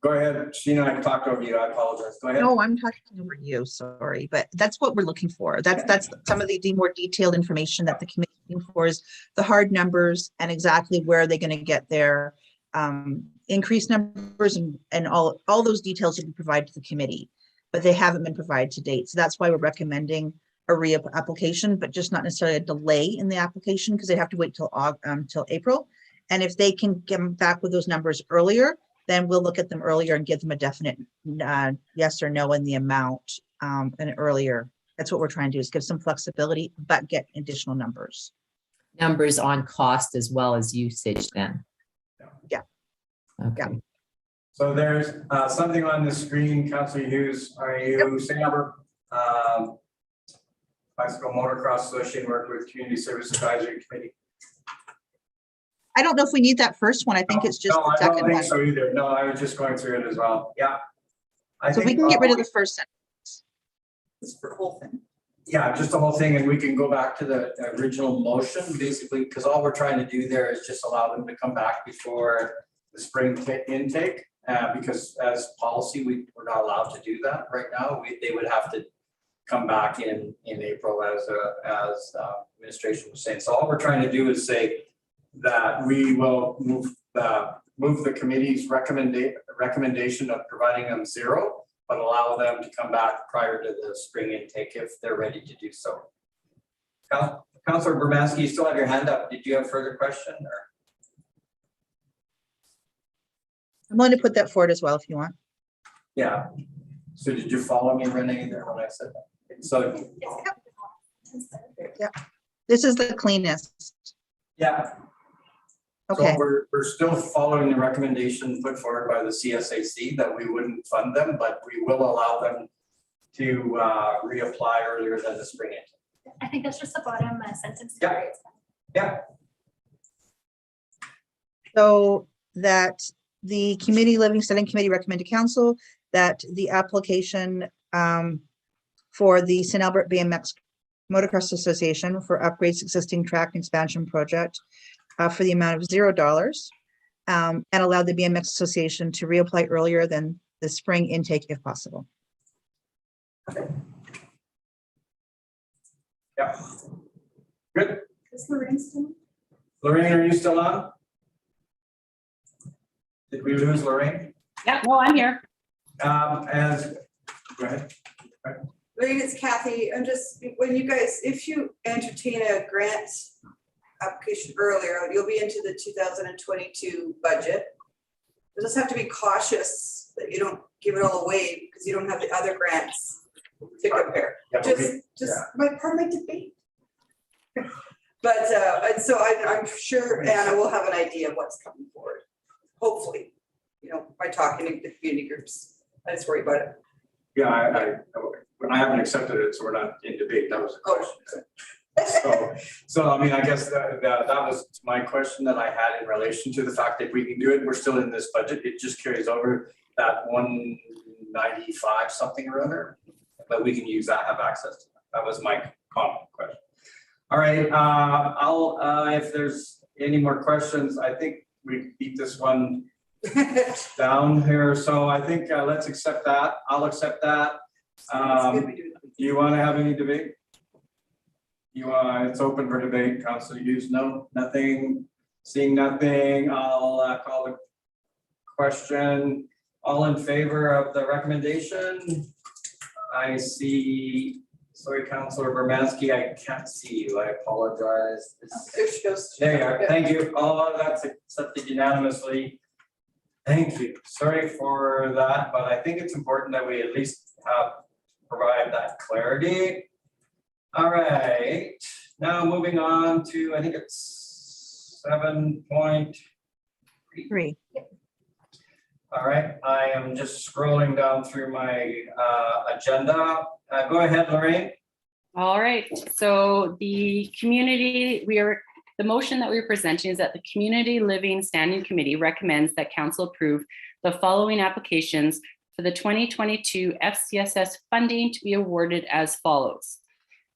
Go ahead, Sheena, I talked over you. I apologize. Go ahead. No, I'm talking over you. Sorry, but that's what we're looking for. That's some of the more detailed information that the committee is looking for, is the hard numbers and exactly where they're going to get their increased numbers and all those details will be provided to the committee, but they haven't been provided to date. So that's why we're recommending a application, but just not necessarily a delay in the application, because they have to wait till April. And if they can get back with those numbers earlier, then we'll look at them earlier and give them a definite yes or no in the amount and earlier. That's what we're trying to do, is give some flexibility, but get additional numbers. Numbers on cost as well as usage then? Yeah. Okay. Yeah. So there's something on the screen, Councillor Hughes. Are you St. Albert Bicycle Motocross Association work with Community Service Advisory Committee? I don't know if we need that first one. I think it's just No, the I don't second think one. so either. No, I was just going through it as well. Yeah. So we can get rid of the first sentence. It's for the whole thing. Yeah, just the whole thing, and we can go back to the original motion, basically, because all we're trying to do there is just allow them to come back before the spring intake. Because as policy, we're not allowed to do that right now. They would have to come back in April as administration was saying. So all we're trying to do is say that we will move the committee's recommendation of providing them 0, but allow them to come back prior to the spring intake if they're ready to do so. Councillor Bermansky, you still have your hand up. Did you have further question or? I'm going to put that forward as well if you want. Yeah. So did you follow me, Renee, there when I said that? So. Yeah. This is the cleanest. Yeah. Okay. So we're still following the recommendation put forward by the CSAC that we wouldn't fund them, but we will allow them to reapply earlier than the spring intake. I think that's just the bottom sentence. Yeah. Yeah. So that the community living standing committee recommend to council that the application for the St. Albert BMX Motocross Association for upgrades existing track expansion project for the amount of $0 and allow the BMX Association to reapply earlier than the spring intake if possible. Yeah. Good. Is Lorraine still? Lorraine, are you still on? Did we lose Lorraine? Yeah, no, I'm here. Go ahead. Lorraine, it's Kathy. I'm just, when you guys, if you entertain a grant application earlier, you'll be into the 2022 budget. You'll just have to be cautious that you don't give it all away because you don't have the other grants to compare. Yeah, my part of my debate. But and so I'm sure Anna will have an idea of what's coming forward. Hopefully, by talking to the community groups. I just worry about it. Yeah, I haven't accepted it, so we're not in debate. That was a question. So I mean, I guess that was my question that I had in relation to the fact that we can do it. We're still in this budget. It just carries over that 195 something or other, but we can use that, have access to that. That was my comment question. All right, if there's any more questions, I think we beat this one down here. So I think let's accept that. I'll accept that. Do you want to have any debate? It's open for debate. Councilor Hughes, no, nothing. Seeing nothing, I'll call the question. All in favor of the recommendation? I see. Sorry, Councilor Bermansky, I can't see you. I apologize. There you are. Thank you. All that's accepted unanimously. Thank you. Sorry for that, but I think it's important that we at least provide that clarity. All right. Now moving on to, I think it's 7.3. All right. I am just scrolling down through my agenda. Go ahead, Lorraine. All right, so the motion that we're presenting is that the Community Living Standing Committee recommends that council approve the following applications for the 2022 FCSS funding to be awarded as follows.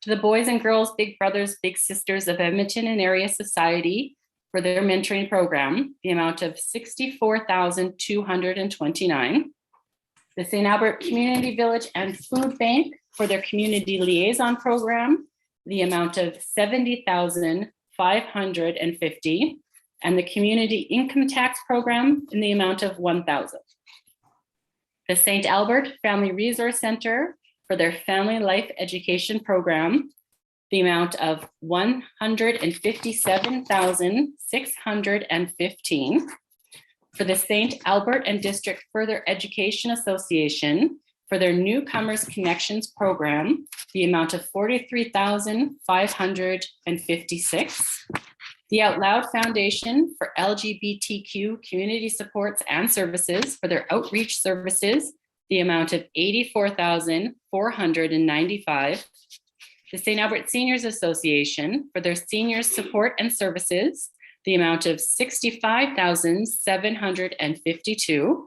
To the Boys and Girls Big Brothers Big Sisters of Edmonton and Area Society for their mentoring program, the amount of $64,229. The St. Albert Community Village and Food Bank for their community liaison program, the amount of $70,550, and the community income tax program in the amount of $1,000. The St. Albert Family Resource Center for their family life education program, the amount of $157,615. For the St. Albert and District Further Education Association for their Newcomers Connections program, the amount of $43,556. The Out Loud Foundation for LGBTQ community supports and services for their outreach services, the amount of $84,495. The St. Albert Seniors Association for their seniors support and services, the amount of $65,752.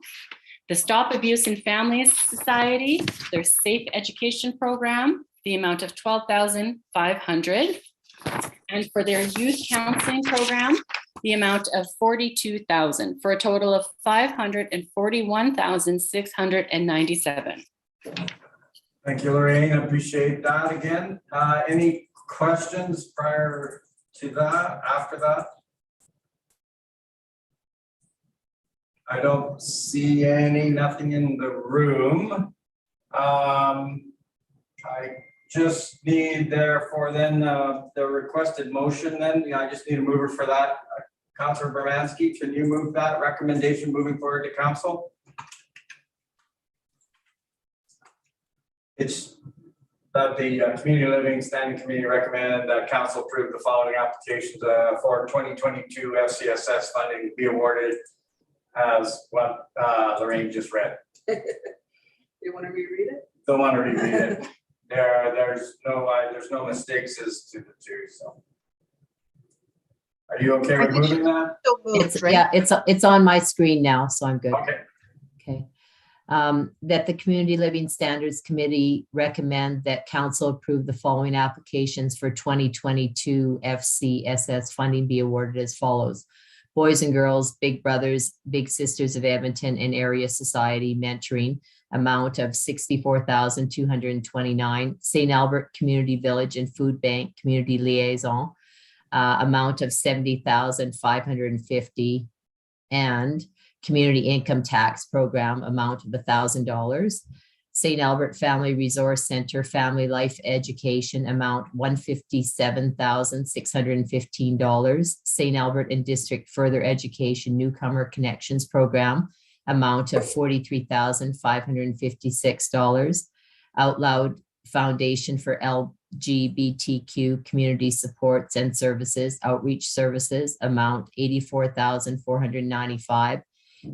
The Stop Abuse in Families Society, their Safe Education Program, the amount of $12,500. And for their youth counseling program, the amount of $42,000 for a total of $541,697. Thank you, Lorraine. I appreciate that again. Any questions prior to that, after that? I don't see nothing in the room. I just need therefore then the requested motion then. I just need a mover for that. Councilor Bermansky, can you move that recommendation moving forward to council? It's that the Community Living Standing Committee recommend that council approve the following applications for 2022 FCSS funding to be awarded as what Lorraine just read. You want to reread it? Don't want to reread it. There's no mistakes as to the two. So, are you okay with moving that? It's, yeah, it's on my screen now, so I'm good. Okay. Okay. That the Community Living Standards Committee recommend that council approve the following applications for 2022 FCSS funding be awarded as follows. Boys and Girls, Big Brothers, Big Sisters of Edmonton and Area Society Mentoring, amount of $64,229. St. Albert Community Village and Food Bank Community Liaison, amount of $70,550. And Community Income Tax Program, amount of $1,000. St. Albert Family Resource Center Family Life Education, amount $157,615. St. Albert and District Further Education Newcomer Connections Program, amount of $43,556. Out Loud Foundation for LGBTQ Community Supports and Services, Outreach Services, amount $84,495.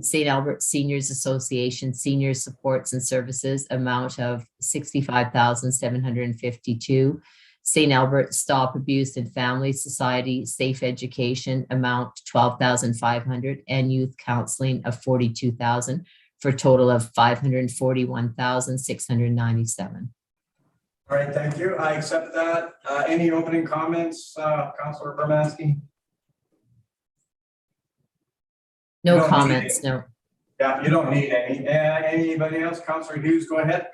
St. Albert Seniors Association Senior Supports and Services, amount of $65,752. St. Albert Stop Abuse in Family Society Safe Education, amount $12,500, and Youth Counseling of $42,000 for a total of $541,697. All right, thank you. I accept that. Any opening comments, Councilor Bermansky? No comments, no. Yeah, you don't need any. Anybody else? Councilor Hughes, go ahead.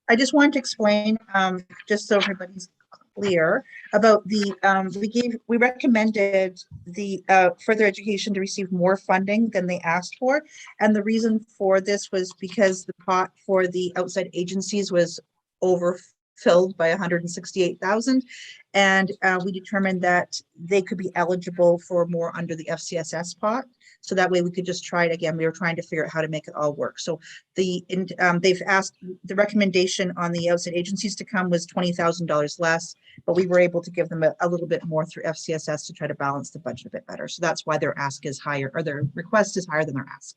I just wanted to explain, just so everybody's clear about the, we recommended the further education to receive more funding than they asked for. And the reason for this was because the pot for the outside agencies was overfilled by 168,000. And we determined that they could be eligible for more under the FCSS pot. So that way we could just try it again. We were trying to figure out how to make it all work. So they've asked, the recommendation on the outside agencies to come was $20,000 less, but we were able to give them a little bit more through FCSS to try to balance the budget a bit better. So that's why their ask is higher, or their request is higher than their ask.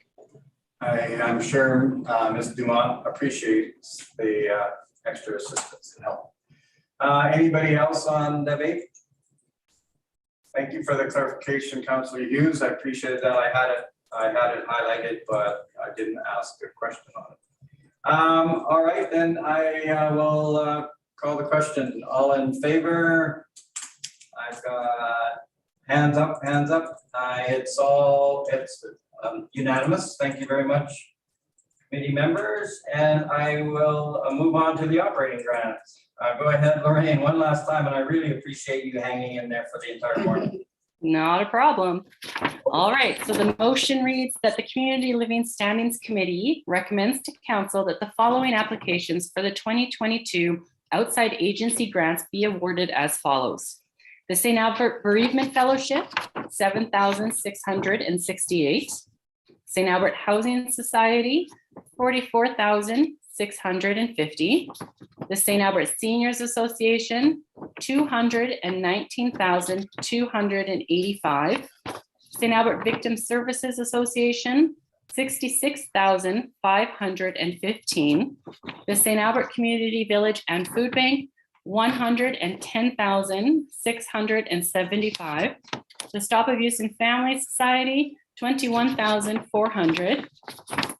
I'm sure Ms. Dumont appreciates the extra assistance and help. Anybody else on debate? Thank you for the clarification, Councilor Hughes. I appreciate that. I had it highlighted, but I didn't ask a question on it. All right, then I will call the question. All in favor? I've got hands up, hands up. It's unanimous. Thank you very much, committee members. And I will move on to the operating grants. Go ahead, Lorraine, one last time, and I really appreciate you hanging in there for the entire morning. Not a problem. All right, so the motion reads that the Community Living Standings Committee recommends to council that the following applications for the 2022 outside agency grants be awarded as follows. The St. Albert Bereavement Fellowship, $7,668. St. Albert Housing Society, $44,650. The St. Albert Seniors Association, $219,285. St. Albert Victim Services Association, $66,515. The St. Albert Community Village and Food Bank, $110,675. The Stop Abuse in Family Society, $21,400.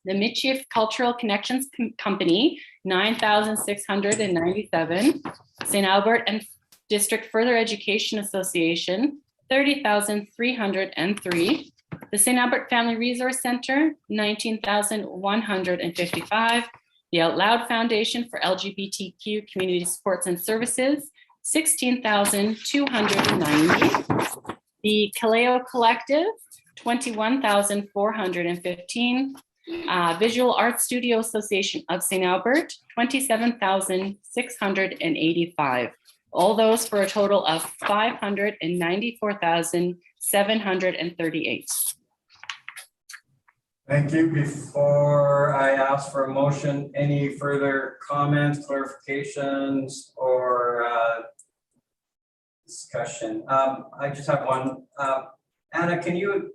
The Michif Cultural Connections Company, $9,697. St. Albert and District Further Education Association, $30,303. The St. Albert Family Resource Center, $19,155. The Out Loud Foundation for LGBTQ Community Supports and Services, $16,290. The Kaleo Collective, $21,415. Visual Arts Studio Association of St. Albert, $27,685. All those for a total of $594,738. Thank you. Before I ask for a motion, any further comments, clarifications, or discussion? I just have one. Anna, do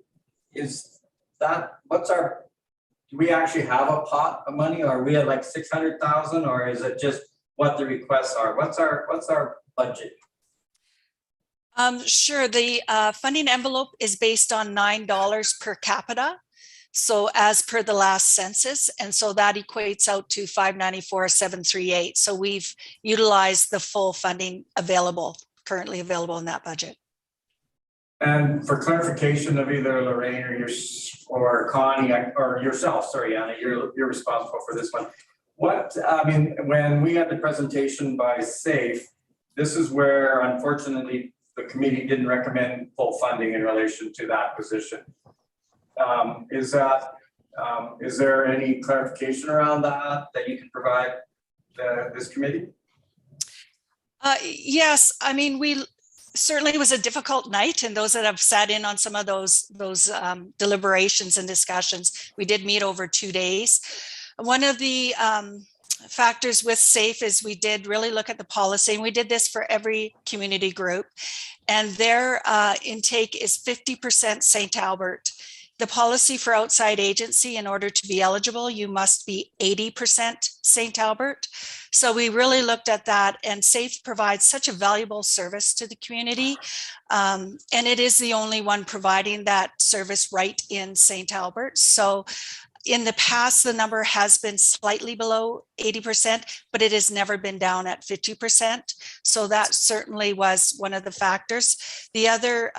we actually have a pot of money, or are we at like 600,000, or is it just what the requests are? What's our budget? Sure. The funding envelope is based on $9 per capita. So as per the last census, and so that equates out to $594,738. So we've utilized the full funding currently available in that budget. And for clarification of either Lorraine or Connie or yourself, sorry, Anna, you're responsible for this one. When we had the presentation by SAFE, this is where unfortunately the committee didn't recommend full funding in relation to that position. Is there any clarification around that you can provide this committee? Yes, certainly it was a difficult night, and those that have sat in on some of those deliberations and discussions, we did meet over 2 days. One of the factors with SAFE is we did really look at the policy, and we did this for every community group, and their intake is 50% St. Albert. The policy for outside agency, in order to be eligible, you must be 80% St. Albert. So we really looked at that, and SAFE provides such a valuable service to the community. And it is the only one providing that service right in St. Albert. So in the past, the number has been slightly below 80%, but it has never been down at 50%. So that certainly was one of the factors. The other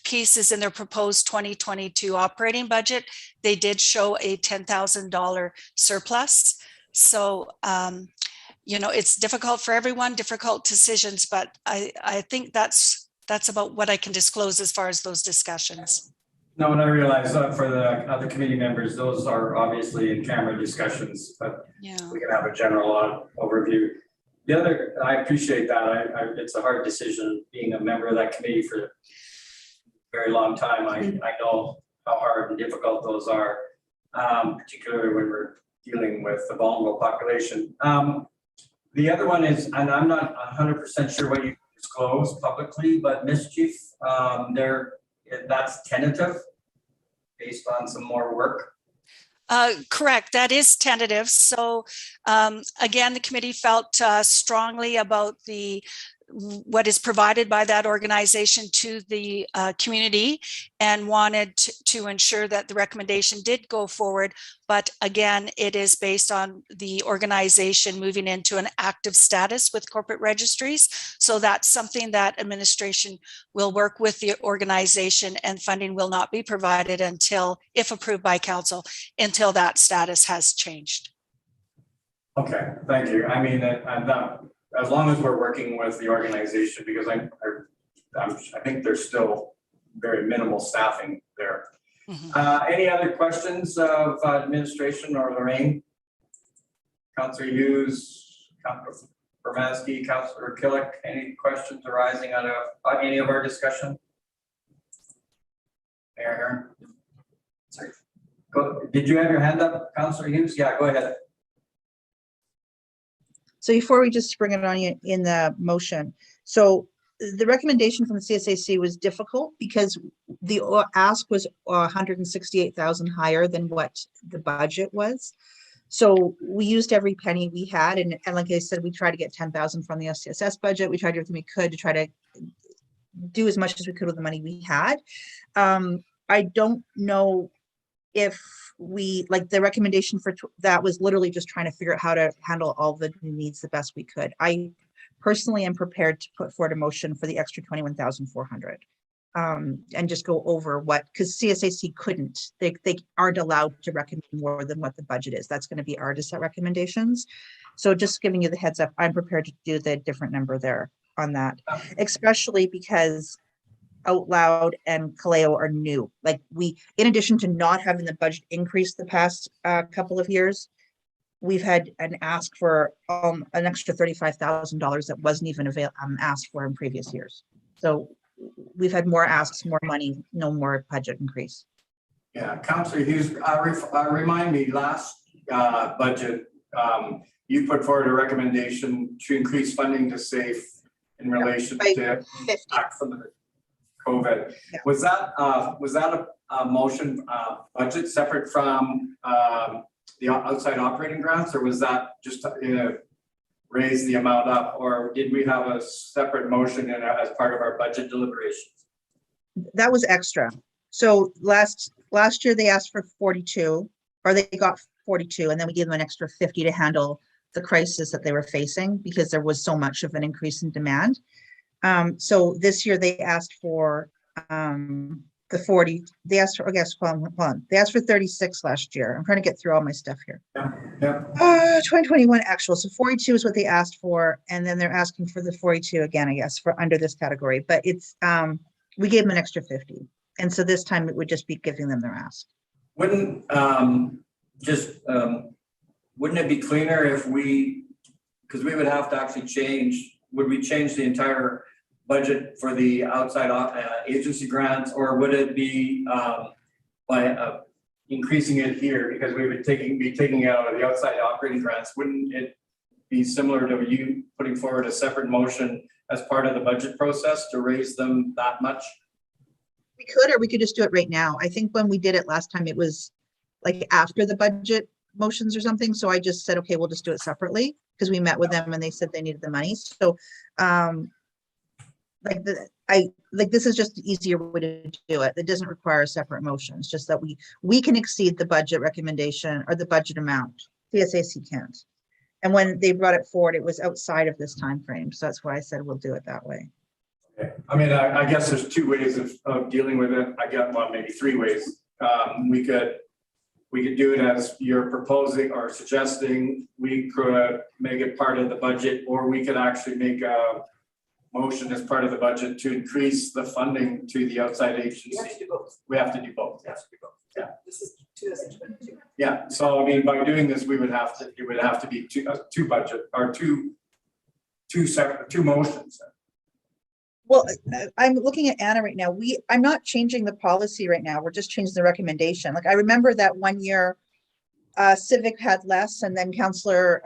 piece is in their proposed 2022 operating budget. They did show a $10,000 surplus. So, it's difficult for everyone, difficult decisions, but I think that's about what I can disclose as far as those discussions. No, and I realize for the other committee members, those are obviously in camera discussions, but we can have a general overview. The other, I appreciate that. It's a hard decision being a member of that committee for a very long time. I know how hard and difficult those are, particularly when we're dealing with the vulnerable population. The other one is, and I'm not 100% sure what you disclose publicly, but Mischief, that's tentative based on some more work. Correct. That is tentative. So again, the committee felt strongly about what is provided by that organization to the community, and wanted to ensure that the recommendation did go forward. But again, it is based on the organization moving into an active status with corporate registries. So that's something that administration will work with the organization, and funding will not be provided until, if approved by council, until that status has changed. Okay, thank you. I'm not, as long as we're working with the organization, because I think there's still very minimal staffing there. Mm-hmm. Any other questions of administration or Lorraine? Councillor Hughes, Councillor Bermansky, Councillor Killick, any questions arising out of any of our discussion? Mayor, sorry. Did you have your hand up, Councillor Hughes? Yeah, go ahead. So before we just bring it on in the motion, So the recommendation from the CSAC was difficult because the ask was 168,000 higher than what the budget was. So we used every penny we had, and like I said, we tried to get 10,000 from the SCSS budget. We tried everything we could to try to do as much as we could with the money we had. I don't know if we, like, the recommendation for that was literally just trying to figure out how to handle all the needs the best we could. I personally am prepared to put forward a motion for the extra 21,400 and just go over what, because CSAC couldn't, they aren't allowed to recommend more than what the budget is. That's going to be our to set recommendations. So just giving you the heads up, I'm prepared to do the different number there on that, especially because Out Loud and Kaleo are new. Like, we, in addition to not having the budget increase the past couple of years, we've had an ask for an extra $35,000 that wasn't even asked for in previous years. So we've had more asks, more money, no more budget increase. Yeah, Councillor Hughes, remind me, last budget, you put forward a recommendation to increase funding to SAFE in relation to back from the COVID. Yeah. Was that a motion budget separate from the outside operating grants, or was that just to raise the amount up, or did we have a separate motion as part of our budget deliberations? That was extra. So last year they asked for 42, or they got 42, and then we gave them an extra 50 to handle the crisis that they were facing because there was so much of an increase in demand. So this year they asked for the 40. They asked for, I guess, hold on. They asked for 36 last year. I'm trying to get through all my stuff here. Yeah. 2021 actual. So 42 is what they asked for, and then they're asking for the 42 again, I guess, for under this category. But it's we gave them an extra 50, and so this time it would just be giving them their ask. Wouldn't wouldn't it be cleaner if we, because we would have to actually change, would we change the entire budget for the outside agency grants, or would it be by increasing it here, because we would be taking it out of the outside operating grants? Wouldn't it be similar to you putting forward a separate motion as part of the budget process to raise them that much? We could, or we could just do it right now. I think when we did it last time, it was like after the budget motions or something. So I just said, okay, we'll just do it separately, because we met with them and they said they needed the money. So this is just the easier way to do it. It doesn't require a separate motion. It's just that we can exceed the budget recommendation or the budget amount. CSAC can't. And when they brought it forward, it was outside of this time frame. So that's why I said we'll do it that way. Okay. I mean, I guess there's two ways of dealing with it. I got, well, maybe three ways. We could do it as you're proposing or suggesting. We could make it part of the budget, or we could actually make a motion as part of the budget to increase the funding to the outside agency. We have to do both. We have to do both. Yes, we both. Yeah. This is 2022. Yeah. So I mean, by doing this, it would have to be two budget or two separate, two motions. Well, I'm looking at Anna right now. I'm not changing the policy right now. We're just changing the recommendation. Like, I remember that one year Civic had less, and then Councillor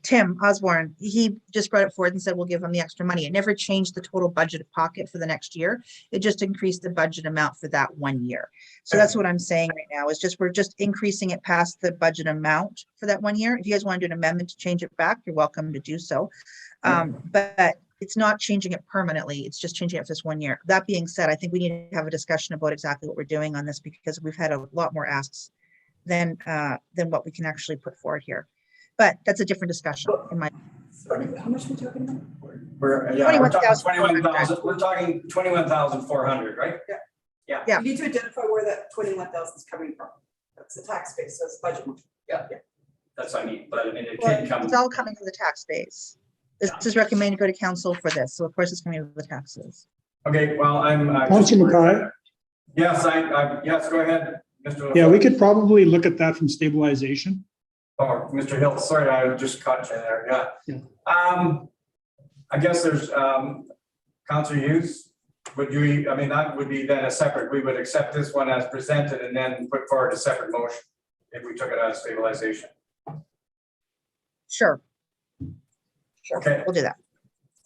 Tim Osborne, he just brought it forward and said, we'll give them the extra money. It never changed the total budget pocket for the next year. It just increased the budget amount for that 1 year. So that's what I'm saying right now is just, we're just increasing it past the budget amount for that 1 year. If you guys want to do an amendment to change it back, you're welcome to do so. But it's not changing it permanently. It's just changing it for this 1 year. That being said, I think we need to have a discussion about exactly what we're doing on this, because we've had a lot more asks than what we can actually put forward here. But that's a different discussion in my. How much are we talking about? We're talking 21,000. We're talking 21,400, right? Yeah. Yeah. You need to identify where that 21,000 is coming from. That's the tax base, so it's budget. Yeah. That's what I mean, but I mean, it can come. It's all coming from the tax base. This is recommended to go to council for this. So of course it's coming with the taxes. Okay, well, I'm. Councilor Mackay? Yes, yes, go ahead, Mr. Yeah, we could probably look at that from stabilization. Oh, Mr. Hill, sorry, I just caught you there. Yeah. I guess there's Councilor Hughes. Would you? I mean, that would be then a separate. We would accept this one as presented and then put forward a separate motion if we took it out of stabilization. Sure. Okay. We'll do that.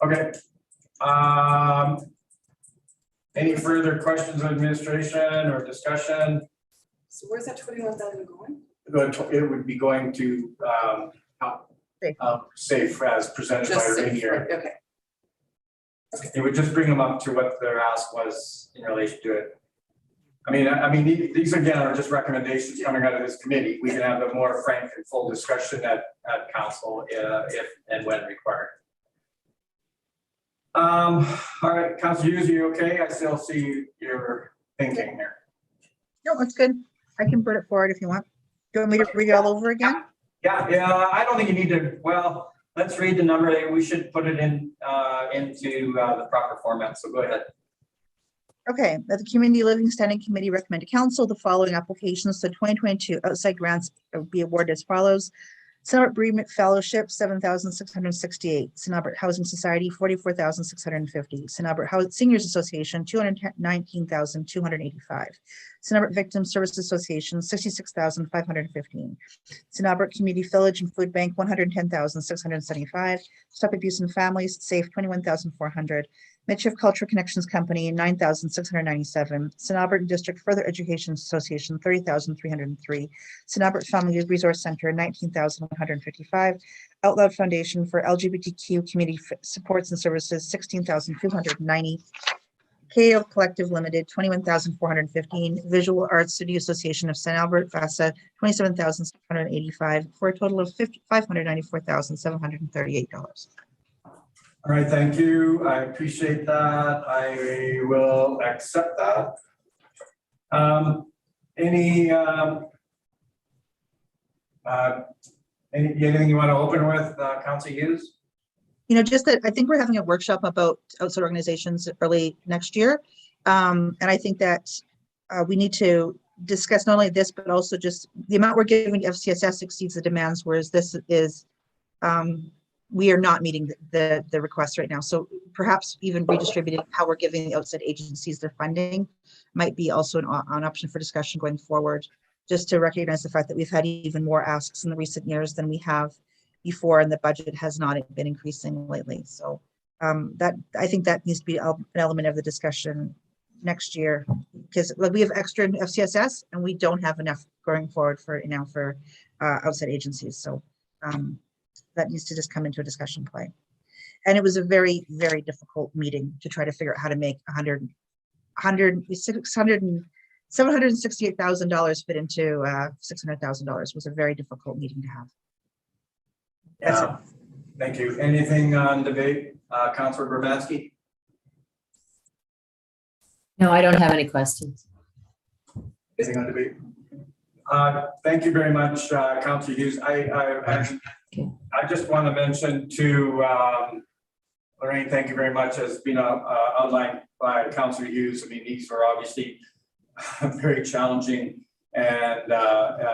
Okay. Any further questions of administration or discussion? So where's that 21,000 going? It would be going to safe as presented by Just safe, Rainier. right, okay. It would just bring them up to what their ask was in relation to it. I mean, these again are just recommendations coming out of this committee. We can have a more frank and full discussion at council if and when required. All right, Councilor Hughes, you okay? I still see your thinking here. No, that's good. I can put it forward if you want. Do you want me to read it all over again? Yeah, I don't think you need to, well, let's read the number. We should put it in into the proper format, so go ahead. Okay, that the Community Living Standing Committee recommend to council the following applications to 2022 outside grants be awarded as follows. St. Albert Bereavement Fellowship, 7,668. St. Albert Housing Society, 44,650. St. Albert Seniors Association, 219,285. St. Albert Victim Service Association, 66,515. St. Albert Community Village and Food Bank, 110,675. Stop Abuse in Families, SAFE, 21,400. Midship Cultural Connections Company, 9,697. St. Albert District Further Education Association, 30,303. St. Albert Family Resource Center, 19,155. Out Loud Foundation for LGBTQ Community Supports and Services, 16,290. KO Collective Limited, 21,415. Visual Arts Studio Association of St. Albert, FASA, 27,685, for a total of $594,738. All right, thank you. I appreciate that. I will accept that. Anything you want to open with, Councilor Hughes? Just that I think we're having a workshop about outside organizations early next year. And I think that we need to discuss not only this, but also just the amount we're giving FCSS exceeds the demands, whereas this is, we are not meeting the requests right now. So perhaps even redistributing how we're giving the outside agencies their funding might be also an option for discussion going forward, just to recognize the fact that we've had even more asks in the recent years than we have before, and the budget has not been increasing lately. So that I think that needs to be an element of the discussion next year, because we have extra in FCSS and we don't have enough going forward for outside agencies. So that needs to just come into a discussion play. And it was a very, very difficult meeting to try to figure out how to make $768,000 fit into $600,000 was a very difficult meeting to have. That's it. Thank you. Anything on debate, Councilor Bermansky? No, I don't have any questions. Anything on debate? Thank you very much, Councilor Hughes. I just want to mention to Lorraine, thank you very much, as been outlined by Councilor Hughes. I mean, these were obviously very challenging and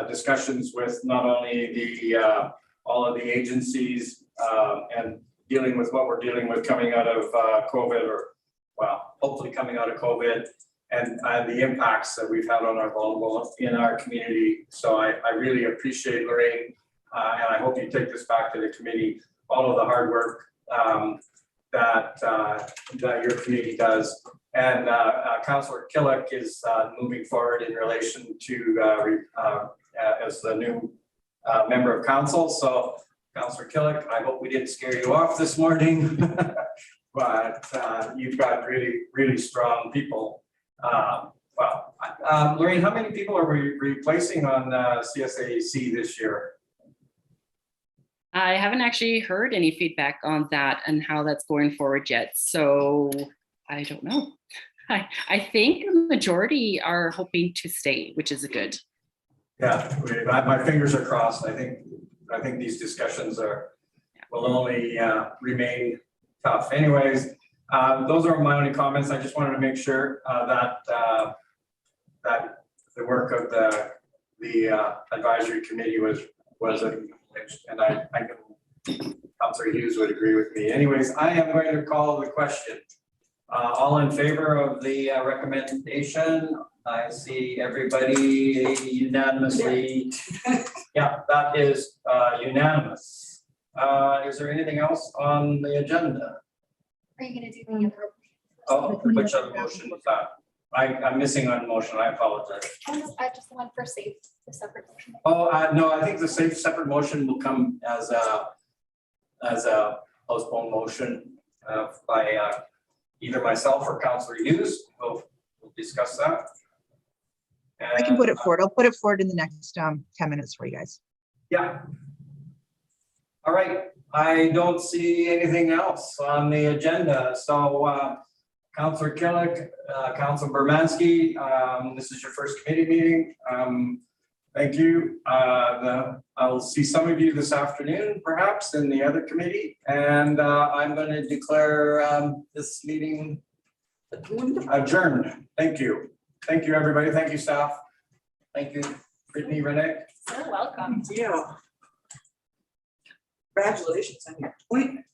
discussions with not only the all of the agencies and dealing with what we're dealing with coming out of COVID, or hopefully coming out of COVID, and the impacts that we've had on our vulnerable in our community. So I really appreciate, Lorraine, and I hope you take this back to the committee, all of the hard work that your committee does. And Councillor Killick is moving forward in relation to as the new member of council. So Councillor Killick, I hope we didn't scare you off this morning, but you've got really, really strong people. Lorraine, how many people are we replacing on CSAC this year? I haven't actually heard any feedback on that and how that's going forward yet. So I don't know. I think a majority are hoping to stay, which is good. Yeah, my fingers are crossed. I think these discussions will only remain tough. Anyways, those are my only comments. I just wanted to make sure that the work of the advisory committee was acknowledged, and I know Councillor Hughes would agree with me. Anyways, I am going to call the question. All in favor of the recommendation? I see everybody unanimously. Yeah, that is unanimous. Is there anything else on the agenda? Are you gonna do the other? Oh, which other motion was that? I'm missing on motion, I apologize. Just the one for safe, the separate motion. Oh, no, I think the safe separate motion will come as a postponed motion by either myself or Councillor Hughes. We'll discuss that. I can put it forward. I'll put it forward in the next 10 minutes for you guys. Yeah. All right, I don't see anything else on the agenda. So Councillor Killick, Councillor Bermansky, this is your first committee meeting. Thank you. I'll see some of you this afternoon, perhaps in the other committee. And I'm going to declare this meeting adjourned. Thank you. Thank you, everybody. Thank you, staff. Thank you, Brittany, Renee. You're welcome. Yeah. Congratulations on your appointment.